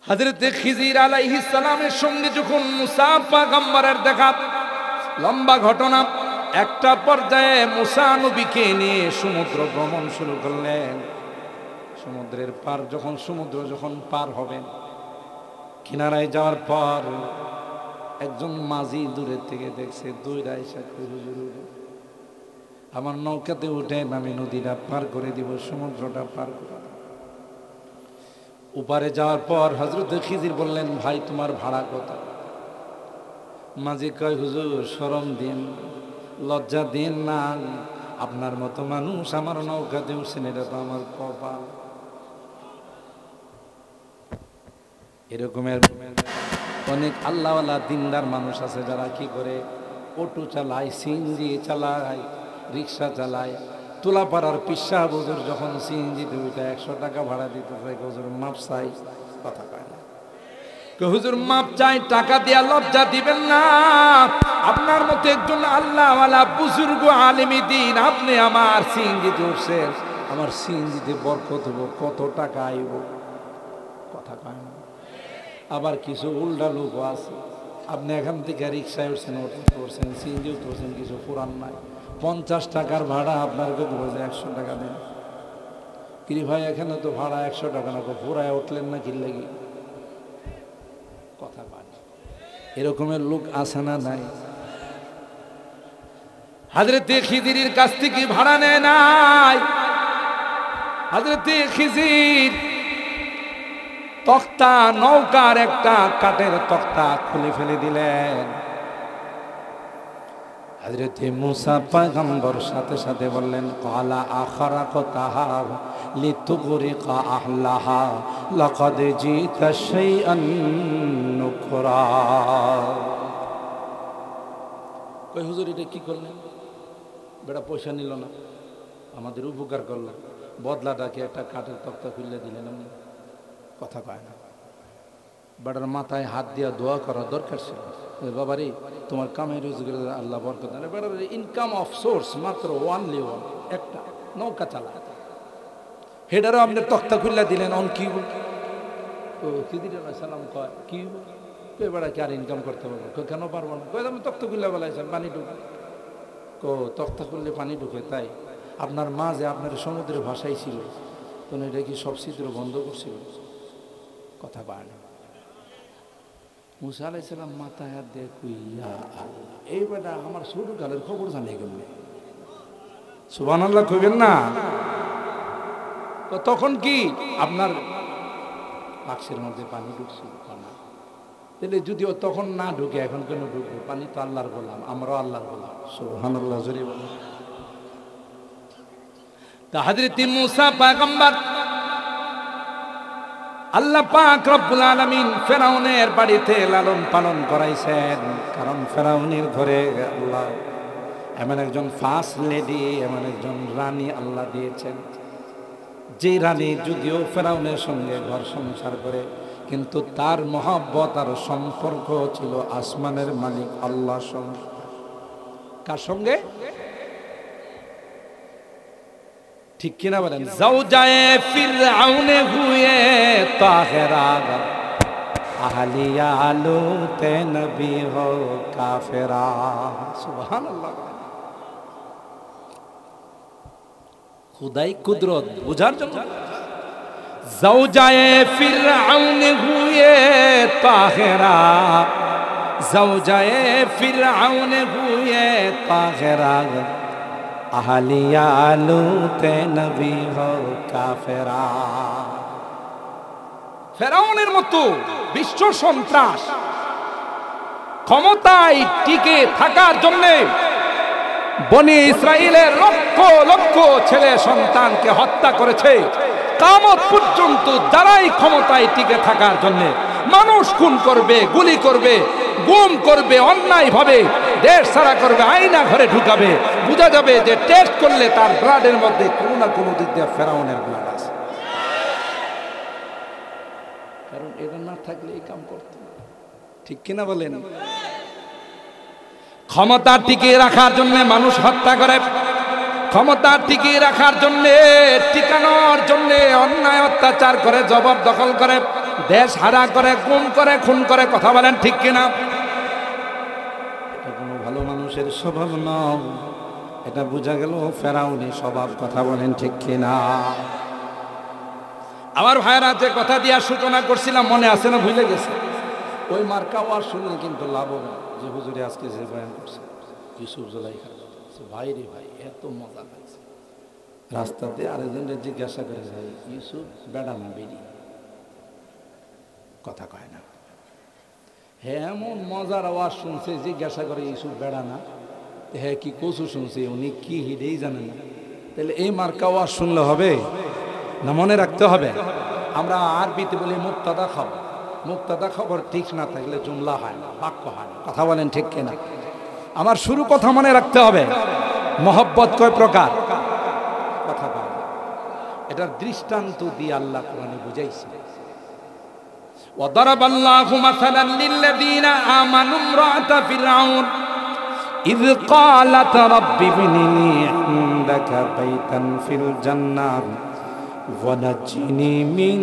হযরত খিজির আলাইহিস সালামের সঙ্গে যখন মুসা পয়গম্বরের দেখা, লম্বা ঘটনা। একটা পর্যায়ে মুসা নবীকে নিয়ে সমুদ্র ভ্রমণ শুরু করলেন। সমুদ্রের পার যখন পার হবেন, কিনারায় যাওয়ার পর একজন মাঝি দূরের থেকে দেখছে, দুইটা এসে হুজুর আমার নৌকাতে উঠেন, আমি নদীটা পার করে দিব, সমুদ্রটা পার করে দিব। উপারে যাওয়ার পর হযরত খিজির বললেন, ভাই তোমার ভাড়া কত? মাঝি কয়, হুজুর শরম দিন, লজ্জা দিন না, আপনার মতো মানুষ আমার নৌকাতে উঠছেন, এটা তো আমার কপাল। এরকমের অনেক আল্লাহওয়ালা দিনদার মানুষ আছে যারা কি করে, অটো চালায়, সিএনজি চালায়, রিক্সা চালায়। তোলাপাড়ার পিসা হুজুর যখন সিএনজিতে ওইটা 100 টাকা ভাড়া দিতে চাই, হুজুর মাপ চাই, কথা কয় না। হুজুর মাপ চাই, টাকা দিয়া লজ্জা দিবেন না। আপনার মতো একজন আল্লাহওয়ালা বুজুর্গ আলেমী দিন, আপনি আমার সিএনজিতে উঠছেন, আমার সিএনজিতে বরকত হবো, কত টাকা আইব, কথা কয় না। আবার কিছু উল্টা লোক আছে, আপনি এখান থেকে রিক্সায় উঠছেন, উঠছেন সিএনজি উঠছেন, কিছু পুরান নাই, 50 টাকার ভাড়া আপনার কাছে বলছে 100 টাকা দেন। কিরে ভাই, এখানে তো ভাড়া 100 টাকা না, পুরায় উঠলেন না কি লাগি, কথা পায়। এরকমের লোক আছে না নাই? হযরত খিজিরের কাছ থেকে ভাড়া নেয় নাই। হযরত খিজির তক্তা, নৌকার একটা কাঠের তক্তা খুলে ফেলে দিলেন। হযরত মুসা পয়গম্বর সাথে সাথে বললেন, ক্বালা আখরাকতাহা লিতুগরিকা আহলাহা লাকাদ জিতা শাইআন নুকরা। কই হুজুর, এটা কি করলেন? বেটা পয়সা নিল না, আমাদের উপকার করলেন, বদলাটাকে একটা কাঠের তক্তা খুলে দিলেন, আপনি কথা কয় না। বেটার মাথায় হাত দিয়া দোয়া করা দরকার ছিল, বাবারে তোমার কামে রোজগার আল্লাহ বরকত দেন। বেটার ইনকাম অফ সোর্স মাত্র ওয়ানলি ওয়ান, একটা নৌকা চালা। হেডারও আপনি তক্তা খুললা দিলেন অন কি ও খিদির সালাম কয় কি কে বেড়া কি আর ইনকাম করতে পারবো কেন পারবো না কয় আমি তক্তা খুললা বেলাইছেন পানি ঢুকে কো তক্তা খুললে পানি ঢুকে তাই আপনার মা যে আপনার সমুদ্রে ভাষাই ছিল তো এটা কি সব ছিদ্র বন্ধ করছিল কথা বাড়ে মুসা আলাইসালাম মাথায় হাত দিয়ে কুইয়া এই বেটা আমার ছোট কালের খবর জানে কেমনে সুবহানাল্লাহ কইবেন না তখন কি আপনার বাক্সের মধ্যে পানি ঢুকছিল না তাহলে যদিও তখন না ঢুকে এখন কেন ঢুকবে পানি তো আল্লাহর গোলাম আমরাও আল্লাহর গোলাম সুবহানাল্লাহ জোরে বলেন তা হযরত মুসা পয়গম্বর আল্লাহ পাক রব্বুল আলামিন ফেরাউনের বাড়িতে লালন পালন করাইছেন কারণ ফেরাউনের ঘরে আল্লাহ এমন একজন ফার্স্ট লেডি এমন একজন রানী আল্লাহ দিয়েছেন যে রানী যদিও ফেরাউনের সঙ্গে ঘর সংসার করে কিন্তু তার মহব্বত আর সম্পর্ক ছিল আসমানের মালিক আল্লাহর সঙ্গে কার সঙ্গে ঠিক কিনা বলেন জাওজায়ে ফিরআউনে হুয়ে তাহেরা আহলিয়া লুতে নবী হো কাফেরা সুবহানাল্লাহ খুদাই কুদরত বুঝার জন্য জাওজায়ে ফিরআউনে হুয়ে তাহেরা জাওজায়ে ফিরআউনে হুয়ে তাহেরা আহলিয়া লুতে নবী হো কাফেরা ফেরাউনের মতো বিশ্ব সন্ত্রাস ক্ষমতায় টিকে থাকার জন্য বনি ইসরাইলের লক্ষ লক্ষ ছেলে সন্তানকে হত্যা করেছে কিয়ামত পর্যন্ত যারাই ক্ষমতায় টিকে থাকার জন্য মানুষ খুন করবে গুলি করবে গুম করবে অন্যায় ভাবে দেশ ছাড়া করবে আয়না ঘরে ঢুকাবে বোঝা যাবে যে টেস্ট করলে তার ব্লাডের মধ্যে কোনো না কোনো দিক দিয়ে ফেরাউনের ব্লাড আছে কারণ এটা না থাকলে এই কাম করতে ঠিক কিনা বলেন ক্ষমতা টিকিয়ে রাখার জন্য মানুষ হত্যা করে ক্ষমতা টিকিয়ে রাখার জন্য টিকানোর জন্য অন্যায় অত্যাচার করে জবরদখল করে দেশ হারা করে গুম করে খুন করে কথা বলেন ঠিক কিনা এটা কোনো ভালো মানুষের স্বভাব নয় এটা বোঝা গেল ফেরাউনি স্বভাব কথা বলেন ঠিক কিনা আমার ভাইয়েরা যে কথা দিয়া সূচনা করছিলাম মনে আছে না ভুলে গেছে ওই মার্কা ওয়াজ শুনলে কিন্তু লাভ হবে যে হুজুরে আজকে যে বয়ান করছে ইউসুফ জুলাইখা ভাই রে ভাই এত মজা লাগছে রাস্তাতে আরেকজনকে জিজ্ঞাসা করে ভাই ইউসুফ বেড়া না বেরি কথা কয় না হ্যাঁ এমন মজার আওয়াজ শুনছে জিজ্ঞাসা করে ইউসুফ বেড়া না হ্যাঁ কি কচু শুনছে উনি কি হিডেই জানে না তাহলে এই মার্কা আওয়াজ শুনলে হবে না মনে রাখতে হবে আমরা আরবিতে বলি মুক্তাদা খবর মুক্তাদা খবর ঠিক না থাকলে জুমলা হয় না বাক্য হয় না কথা বলেন ঠিক কিনা আমার শুরু কথা মনে রাখতে হবে মহব্বত কয় প্রকার কথা বলেন এটার দৃষ্টান্ত দিয়ে আল্লাহ কোরআনে বুঝাইছে وضرب الله مثلا للذين آمنوا امرأة فرعون إذ قالت رب ابن لي عندك بيتا في الجنة ونجني من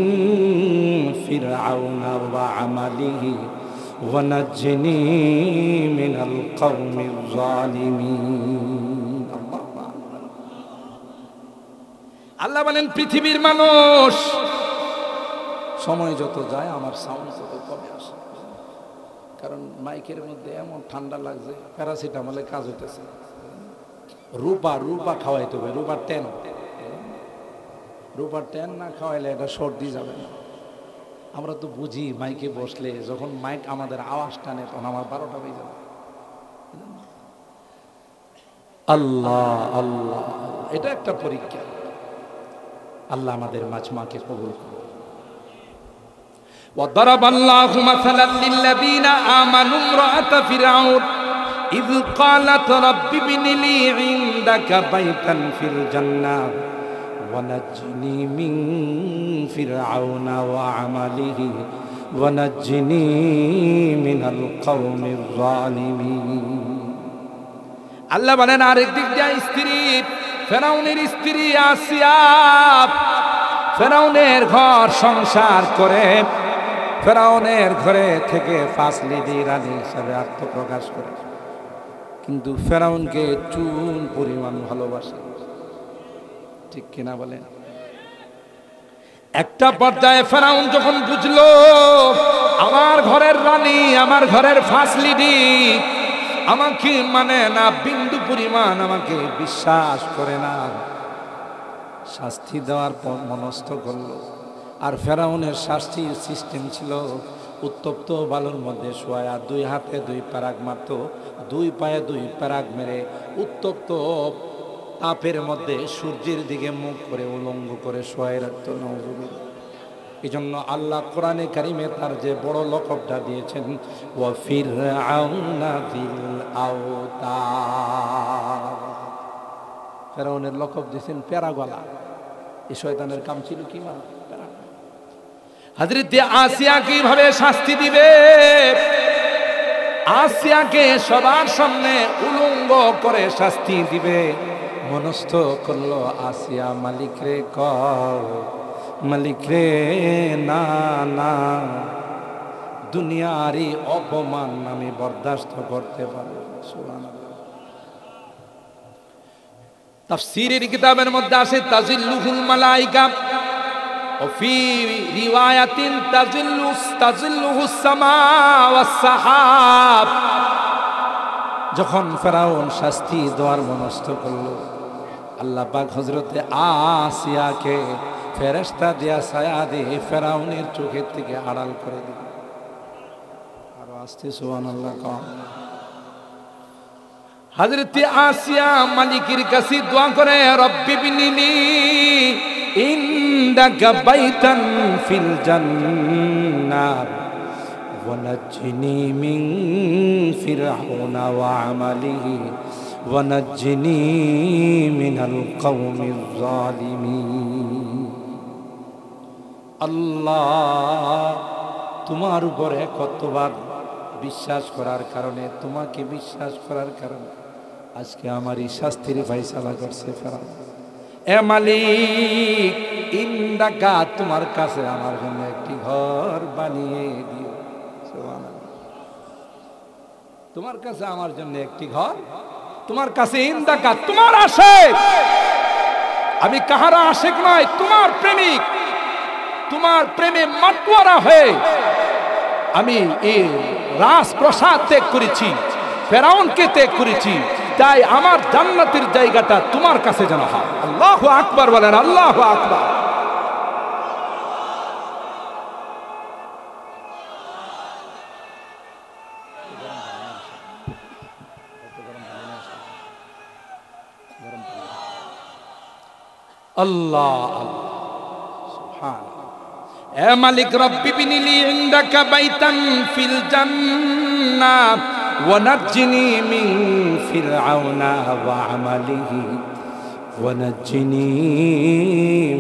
فرعون وعمله ونجني من القوم الظالمين আল্লাহ বলেন পৃথিবীর মানুষ সময় যত যায় আমার সাউন্ড তত কমে আসে কারণ মাইকের মধ্যে এমন ঠান্ডা লাগছে প্যারাসিটামলে কাজ হইতেছে রূপা খাওয়াইতে হবে রূপার ট্যান না খাওয়াইলে এটা সর্দি যাবে না আমরা তো বুঝি মাইকে বসলে যখন মাইক আমাদের আওয়াজ টানে তখন আমার 12টা বেজে যাবে আল্লাহ আল্লাহ এটা একটা পরীক্ষা আল্লাহ আমাদের মাজমাকে কবুল করুন وضرب الله مثلا للذين آمنوا امرأة فرعون إذ قالت رب ابن لي عندك بيتا في الجنة ونجني من فرعون وعمله ونجني من القوم الظالمين আল্লাহ বলেন আরেক দিক দিয়ে স্ত্রী ফেরাউনের স্ত্রী আসিয়া ফেরাউনের ঘর সংসার করে ফেরাউনের ঘরে থেকে ফাসলিদি রানী হিসাবে আত্মপ্রকাশ করে, কিন্তু ফেরাউনকে চুন পরিমাণ ভালোবাসে। ঠিক কিনা বলেন? একটা পর্যায়ে ফেরাউন যখন বুঝলো আমার ঘরের রানী, আমার ঘরের ফাসলিদি আমাকে মানে না, বিন্দু পরিমাণ আমাকে বিশ্বাস করে না, শাস্তি দেওয়ার পর মনস্থ করলো। আর ফেরাউনের শাস্তির সিস্টেম ছিল উত্তপ্ত বালুর মধ্যে শোয়া, দুই হাতে দুই প্যারাগ মারত, দুই পায়ে দুই প্যারাগ মেরে উত্তপ্ত তাপের মধ্যে সূর্যের দিকে মুখ করে উলঙ্গ করে শোয়াই রাখত। নাউযুবিল্লাহ। এই জন্য আল্লাহ কোরআনে কারিমে তার যে বড় লকবটা দিয়েছেন, ওয়া ফিরআউনা যিল আওতাদ, ফেরাউনের লকব দিয়েছেন প্যারাগলা। এই শয়তানের কাম ছিল কি মারা। হযরত আসিয়া কিভাবে শাস্তি দিবে? আসিয়াকে সবার সামনে উলঙ্গ করে শাস্তি দিবে মনস্থ করলো। আসিয়া মালিক রে কর, মালিক রে না না, দুনিয়ারই অপমান আমি বরদাস্ত করতে পারি। সুবহানাল্লাহ। তাফসীরের কিতাবের মধ্যে আসে তাজিল্লুহুল মালাইকা وفي رواية تظله السماء والسحاب। যখন ফেরাউন শাস্তি দেওয়ার মনস্থ করলো, আল্লাহ পাক হযরতে আসিয়াকে ফেরেশতা দিয়া ছায়া দিয়ে ফেরাউনের চোখের থেকে আড়াল করে দিল। আরো আস্তে সুবহানাল্লাহ কম। হযরতে আসিয়া মালিকের কাছে দোয়া করে, রব্বি বিনিলি ইনদাকা বাইতান ফিল জান্নাহ ওয়া নাজ্জিনি মিন ফিরআউনা ওয়া আমালিহি ওয়া নাজ্জিনি মিনাল কওমিজ জালিমিন। আল্লাহ, তোমার উপরে কতবার বিশ্বাস করার কারণে, তোমাকে বিশ্বাস করার কারণে আজকে আমার এই শাস্তির ফয়সালা করছে ফেরাউন। এ মালিক, ইনদাকা, তোমার কাছে আমার জন্য একটি ঘর বানিয়ে দিও। সুবহানাল্লাহ। তোমার কাছে আমার জন্য একটি ঘর, তোমার কাছে ইনদাকা, তোমার আশিক। আমি কাহারা আশিক নয়, তোমার প্রেমিক। তোমার প্রেমে মাতোয়ারা হয়ে আমি এই রাজপ্রাসাদ ত্যাগ করেছি, ফেরাউনকে ত্যাগ করেছি, তাই আমার জান্নাতের জায়গাটা তোমার কাছে যেন হয়। আল্লাহু আকবার বলেন, আল্লাহু আকবার। আল্লাহ সুবহানাল্লাহ। এ মালিক, রব্বি বিনিলি ইনদাকা বাইতান ফিল জান্নাহ ওয়া নাজ্জিনি মিন ফিরআউনা ওয়া আমালিহি ওয়া নাজ্জিনি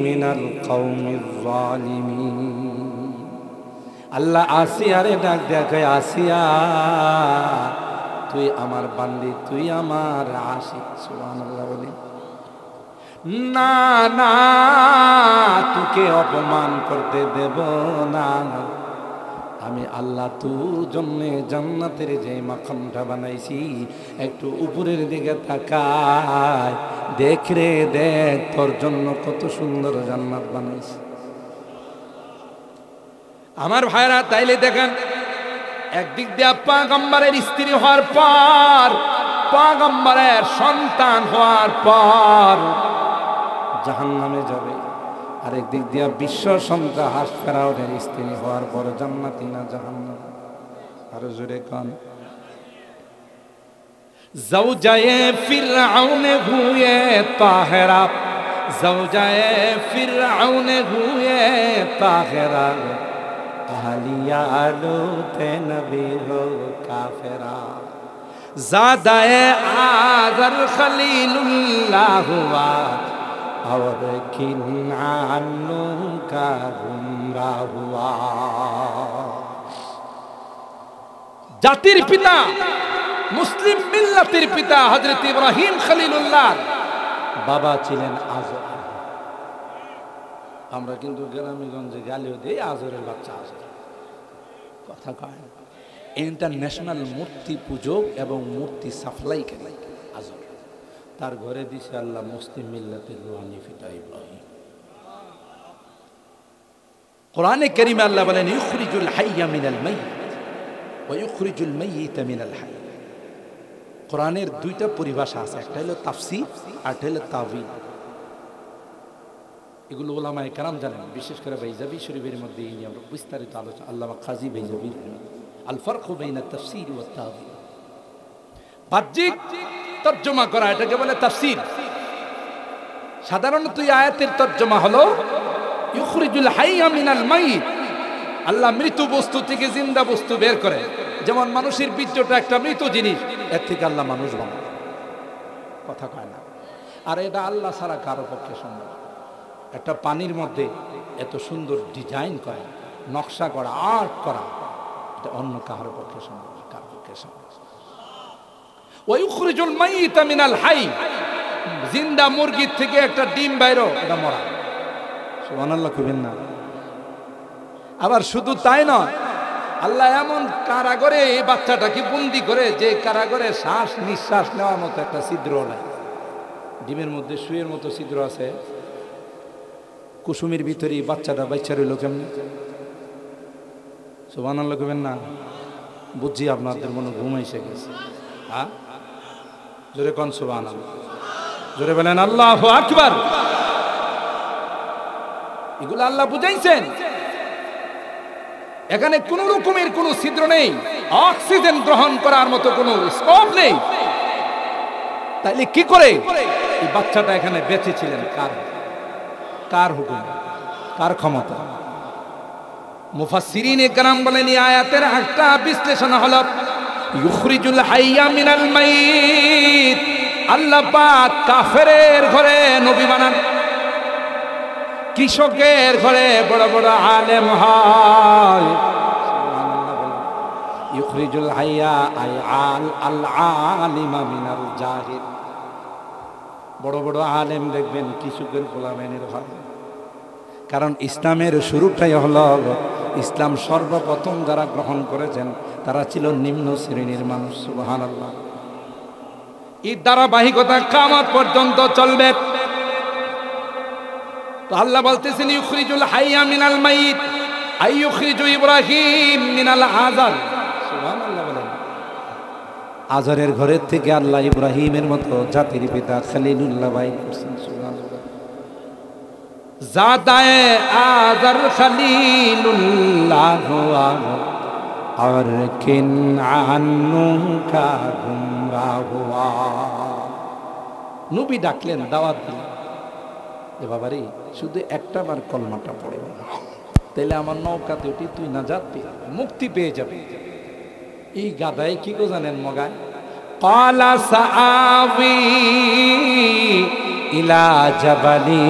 মিনাল কওমিজ জালিমিন। আল্লাহ আসিয়ারে ডাক দেয়, আসিয়া তুই আমার বান্দি, তুই আমার আশিক। সুবহানাল্লাহ বলি। না না, তোকে অপমান করতে দেব না। আমি আল্লাহ তোর জন্য জান্নাতের যে মাখনটা বানাইছি, একটু উপরের দিকে তাকায়, দেখ রে দেখ, তোর জন্য কত সুন্দর জান্নাত বানাইছি। আমার ভাইরা, তাইলে দেখেন, একদিক দিয়ে পয়গম্বরের স্ত্রী হওয়ার পর, পয়গম্বরের সন্তান হওয়ার পর জাহান্নামে যাবে, আরেক দিক দিয়া বিশ্ব সন্ত্রাস ফেরাউনের স্ত্রী হওয়ার পর জান্নাতি না জাহান্নাম? আরো জোরে কান। জাওজায়ে ফিরআউনে হুয়ে তাহেরা, জাওজায়ে ফিরআউনে হুয়ে তাহেরা, আহলিয়া লুতে নবী হো কাফেরা, জাদায়ে আযর খলিলুল্লাহ হুয়া और किन्नानु का गुमरा हुआ। জাতির পিতা, মুসলিম মিল্লাতের পিতা হযরত ইব্রাহিম খলিলুল্লাহ বাবা ছিলেন আযর। আমরা কিন্তু গ্রামীগঞ্জে গালিও দিই আজরের বাচ্চা আজর, কথা কয়। ইন্টারন্যাশনাল মূর্তি পূজক এবং মূর্তি সাপ্লাইকারী আজর, তার ঘরে দিছে আল্লাহ মুসলিম মিল্লাতের রুহানি পিতা ইব্রাহিম। কোরআনে কারীমে আল্লাহ বলেন ইউখরিজুল হাইয়া মিনাল মাইয়িত ওয়া ইউখরিজুল মাইয়িতা মিনাল হাই। কোরআনের দুইটা পরিভাষা আছে, একটা হলো তাফসীর আর একটা হলো তাওয়িল। এগুলো ওলামায়ে কেরাম জানেন, বিশেষ করে বাইজাবি শরীফের মধ্যে এই নিয়ে বিস্তারিত আলোচনা আল্লামা কাজী বাইজাবি আল ফারকু বাইনা তাফসীর ওয়া তাওয়িল। বাহ্যিক তরজমা করা এটাকে বলে তাফসীর। সাধারণত এই আয়াতের তরজমা হলো ইউখরিজুল হাইয়া মিনাল মাইয়িত, আল্লাহ মৃত বস্তু থেকে জিন্দা বস্তু বের করে। যেমন মানুষের বীর্যটা একটা মৃত জিনিস, এর থেকে আল্লাহ মানুষ বানায়, কথা কয় না। আর এটা আল্লাহ ছাড়া কারো পক্ষে সম্ভব। একটা পানির মধ্যে এত সুন্দর ডিজাইন করা, নকশা করা, আর্ট করা, এটা অন্য কারো পক্ষে সম্ভব, কারো পক্ষে সম্ভব। ওয়া ইউখরিজুল মাইয়িতা মিনাল হাই, জিন্দা মুরগির থেকে একটা ডিম বাইরো, এটা মরা। সুবহানাল্লাহ কইবেন না। আবার শুধু তাই নয়, আল্লাহ এমন কারাগারে এই বাচ্চাটাকে বন্দি করে যে কারাগারে শ্বাস নিঃশ্বাস নেওয়ার মতো একটা ছিদ্র নাই। ডিমের মধ্যে সুইয়ের মতো ছিদ্র আছে, কুসুমের ভিতরে বাচ্চাটা বাচ্চা রইল কেমনি? সুবহানাল্লাহ কইবেন না। বুঝছি আপনাদের মনে ঘুম এসে গেছে। হ্যাঁ, জোরে কোন সুবহানাল্লাহ, জোরে বলেন আল্লাহু আকবার। এগুলো আল্লাহ বুঝাইছেন। এখানে কোন রকমের কোন ছিদ্র নেই, অক্সিজেন গ্রহণ করার মতো কোনো স্কোপ নেই। তাইলে কি করে এই বাচ্চাটা এখানে বেঁচে ছিলেন? কার হুকুম, কার ক্ষমতা? মুফাসসিরিনে কেরাম বলেন এই আয়াতের একটা বিশ্লেষণ হলো ইউখরিজুল হাইয়া মিনাল মাইয়িত, আল্লাহ পাক কাফেরের ঘরে নবী বানান, কৃষকের ঘরে বড় বড় আলেম হয়। ইউখরিজুল হাইয়া আই আল আলিমা মিনাল জাহিল, বড় বড় আলেম দেখবেন কৃষকের গোলামের ঘরে। কারণ ইসলামের শুরুটাই হলো, ইসলাম সর্বপ্রথম যারা গ্রহণ করেছেন তারা ছিল নিম্ন শ্রেণীর মানুষ। সুবহানাল্লাহ। এই ধারাবাহিকতা কিয়ামত পর্যন্ত চলবে। তো আল্লাহ বলতেছেন ইউখরিজুল হাইয়া মিনাল মাইয়িত আই ইউখরিজু ইব্রাহিম মিনাল আজার। সুবহানাল্লাহ বলেন। আজারের ঘরের থেকে আল্লাহ ইব্রাহিমের মতো জাতির পিতা খলিলুল্লাহ বাইর করছেন। সুবহানাল্লাহ। জাদায়ে আজার খলিলুল্লাহ আর কিন আন্নু কা গুমরা হুয়া। নবী ডাকলেন, দাওয়াত দিলেন যে বাবারে শুধু একটা বার কলমাটা পড়ে তাইলে আমার নৌকাতে উঠি তুই নাজাত পেয়ে যাবে, মুক্তি পেয়ে যাবে। এই গাদায় কি গো জানেন মগায়? ক্বালা সাআবি ইলা জাবালি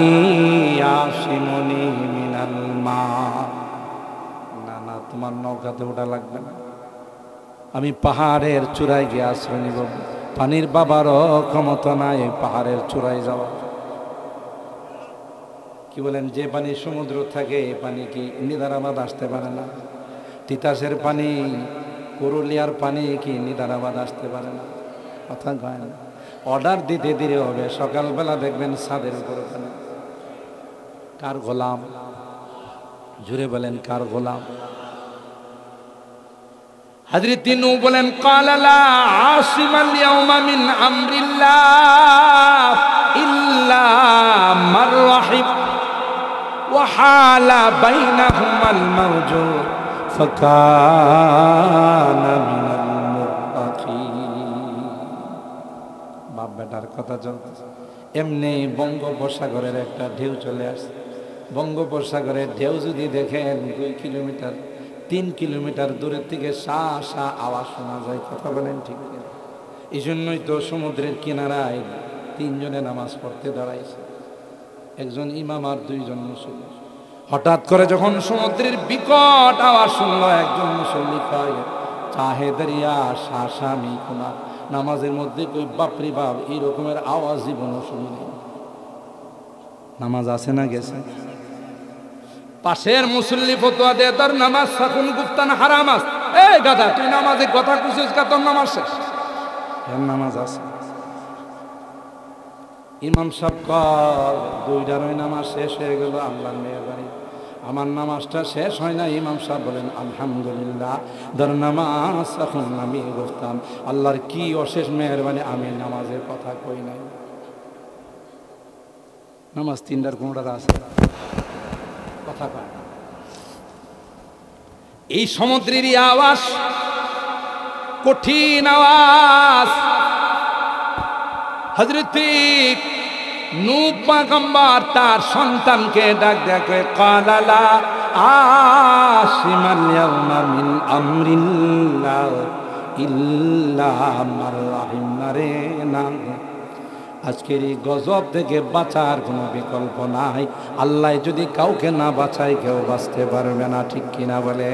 ইয়াসিমুনি মিনাল মা। না না, তোমার নৌকাতে ওঠা লাগবে না, আমি পাহাড়ের চূড়ায় গিয়ে আশ্রয় নিব। পানির বাবারও ক্ষমতা নাই পাহাড়ের চূড়ায় যাওয়া। কি বলেন? যে পানি সমুদ্র থাকে এই পানি কি নিদারাবাদ আসতে পারে না? তিতাসের পানি, পুরুলিয়ার পানি কি নিদারাবাদ আসতে পারে না? কথা কয় না। অর্ডার দিতে দিতে হবে। সকালবেলা দেখবেন ছাদের উপর ওখানে কার গোলাম? জুড়ে বলেন কার গোলাম? হযরত নূহ বলেন ক্বালা লা আসিমাল ইয়াওমা মিন আমরিল্লাহ ইল্লা মান রাহিম ওয়া হালা বাইনাহুমাল মাওজু ফাকানা মিনাল মুত্তাকিন। বাপ বেটার কথা চলতেছে। এমনি বঙ্গোপসাগরের একটা ঢেউ চলে আসছে। বঙ্গোপসাগরের ঢেউ যদি দেখেন 2 কিলোমিটার 3 কিলোমিটার দূরের থেকে সা সা আওয়াজ শোনা যায়। কথা বলেন ঠিক? এই জন্যই তো সমুদ্রের কিনারায় 3 জনে নামাজ পড়তে দাঁড়াইছে, একজন ইমাম আর 2 জন মুসল্লি। হঠাৎ করে যখন সমুদ্রের বিকট আওয়াজ শুনলো, একজন মুসল্লি কয় চাহে দরিয়া শাসামি কোনা। নামাজের মধ্যে কই বাপরি বাপ এই রকমের আওয়াজ জীবনও শুনি। নামাজ আছে না গেছে? পাশের মুসল্লি ফতোয়া দেয় তোর নামাজ সাকুন গুপ্তান হারাম আস। এই গাধা, তুই নামাজে কথা কুছিস কা? তোর নামাজ শেষ, এর নামাজ আছে। ইমাম সাহেব কর দুইটার ওই নামাজ শেষ হয়ে গেল, আল্লাহর মেহেরবানি আমার নামাজটা শেষ হয় না। ইমাম সাহেব বলেন আলহামদুলিল্লাহ, ধর নামাজ এখন আমি বলতাম আল্লাহর কি অশেষ মেহেরবানি, আমি নামাজের কথা কই নাই। নামাজ তিনটার কোনটা আছে কথা কয়। এই সমুদ্রেরই আওয়াজ, কঠিন আওয়াজ। হযরত নূহ পয়গম্বর তার সন্তানকে ডাক দেখে কালালা আশিমাল ইয়াউমা মিন আমরিল্লাহ ইল্লা মান রাহিমা রে না। আজকের এই গজব থেকে বাঁচার কোনো বিকল্প নাই। আল্লাহ যদি কাউকে না বাঁচায় কেউ বাঁচতে পারবে না, ঠিক কিনা বলে?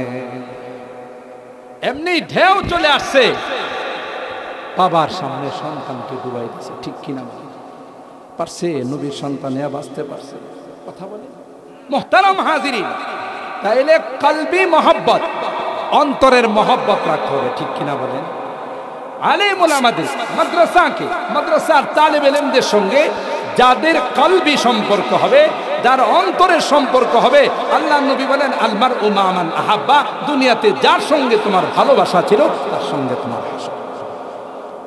এমনি ঢেউ চলে আসছে, বাবার সামনে সন্তানকে ডুবাই দিচ্ছে, ঠিক কিনা বলে? পারছে নবীর সন্তান বাঁচতে পারছে? কথা বলে মুহতারাম হাজিরিন। তাইলে কলবি মহব্বত, অন্তরের মহব্বত রাখতে হবে, ঠিক কিনা বলেন? আলেম ওলামাদের মাদ্রাসার তালেব ইলমদের সঙ্গে যাদের কলবি সম্পর্ক হবে, যার অন্তরের সম্পর্ক হবে, আল্লাহ নবী বলেন আলমার উমান আহাব্বা, দুনিয়াতে যার সঙ্গে তোমার ভালোবাসা ছিল তার সঙ্গে তোমার হাসা।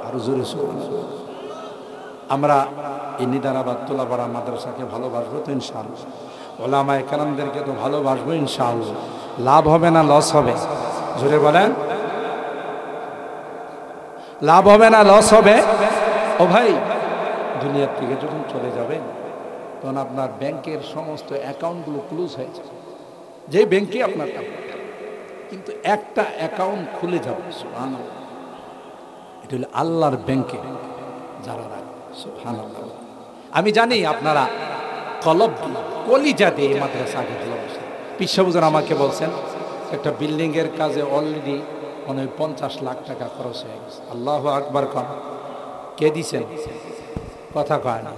আর জোরে সুবহানাল্লাহ। আমরা এই নিদারাবাদ তোলাপাড়া মাদ্রাসাকে ভালোবাসবো তো ইনশাআল্লাহ, ওলামায়ে কেরামদেরকে তো ভালোবাসবো ইনশাআল্লাহ। লাভ হবে না লস হবে? জোরে বলেন, লাভ হবে না লস হবে? ও ভাই, দুনিয়ার থেকে যখন চলে যাবে তখন আপনার ব্যাংকের সমস্ত অ্যাকাউন্টগুলো ক্লোজ হয়ে যাবে, যে ব্যাংকে আপনার টাকা, কিন্তু একটা অ্যাকাউন্ট খুলে যাবে। সুবহানাল্লাহ, এটা হলো আল্লাহর ব্যাংকে যারা রাখে। সুবহানাল্লাহ। আমি জানি আপনারা কলব কলিজা দিয়ে মাদ্রাসাকে ভালোবাসেন। পিসাবুজান আমাকে বলছেন একটা বিল্ডিং এর কাজে অলরেডি 50 লাখ টাকা খরচ হয়ে গেছে। আল্লাহু আকবার কন। কে দিছেন? কথা কয় না।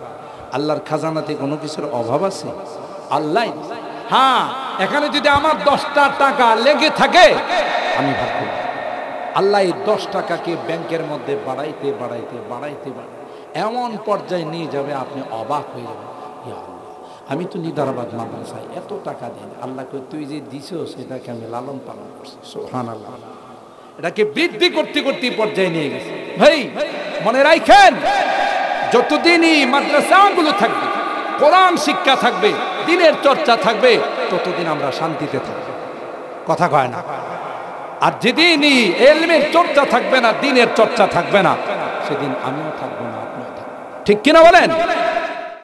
আল্লাহর খাজানাতে কোনো কিছুর অভাব আছে? আল্লাহ। হ্যাঁ, এখানে যদি আমার 10টা টাকা লেগে থাকে আমি ভাগ করব। আল্লাহ এই 10 টাকাকে ব্যাংকের মধ্যে বাড়াইতে বাড়াইতে বাড়াইতে বাড়াইতে এমন পর্যায়ে নিয়ে যাবে আপনি অবাক হয়ে যাবেন। ইয়া আল্লাহ, আমি তো নিদারাবাদ মাদ্রাসায় এত টাকা দিই, আল্লাহকে তুই যে দিছো সেটাকে আমি লালন পালন করছি। সুবহানাল্লাহ। এটাকে বৃদ্ধি করতে করতে পর্যায়ে নিয়ে গেছে। ভাই মনে রাখেন, যতদিনই মাদ্রাসাগুলো থাকবে, কোরআন শিক্ষা থাকবে, দ্বীনের চর্চা থাকবে, ততদিন আমরা শান্তিতে থাকব। কথা কয় না? আর যেদিনই ইলমের চর্চা থাকবে না, দ্বীনের চর্চা থাকবে না, সেদিন আমিও থাকবো না, আপনিও থাকবেন। ঠিক কিনা বলেন?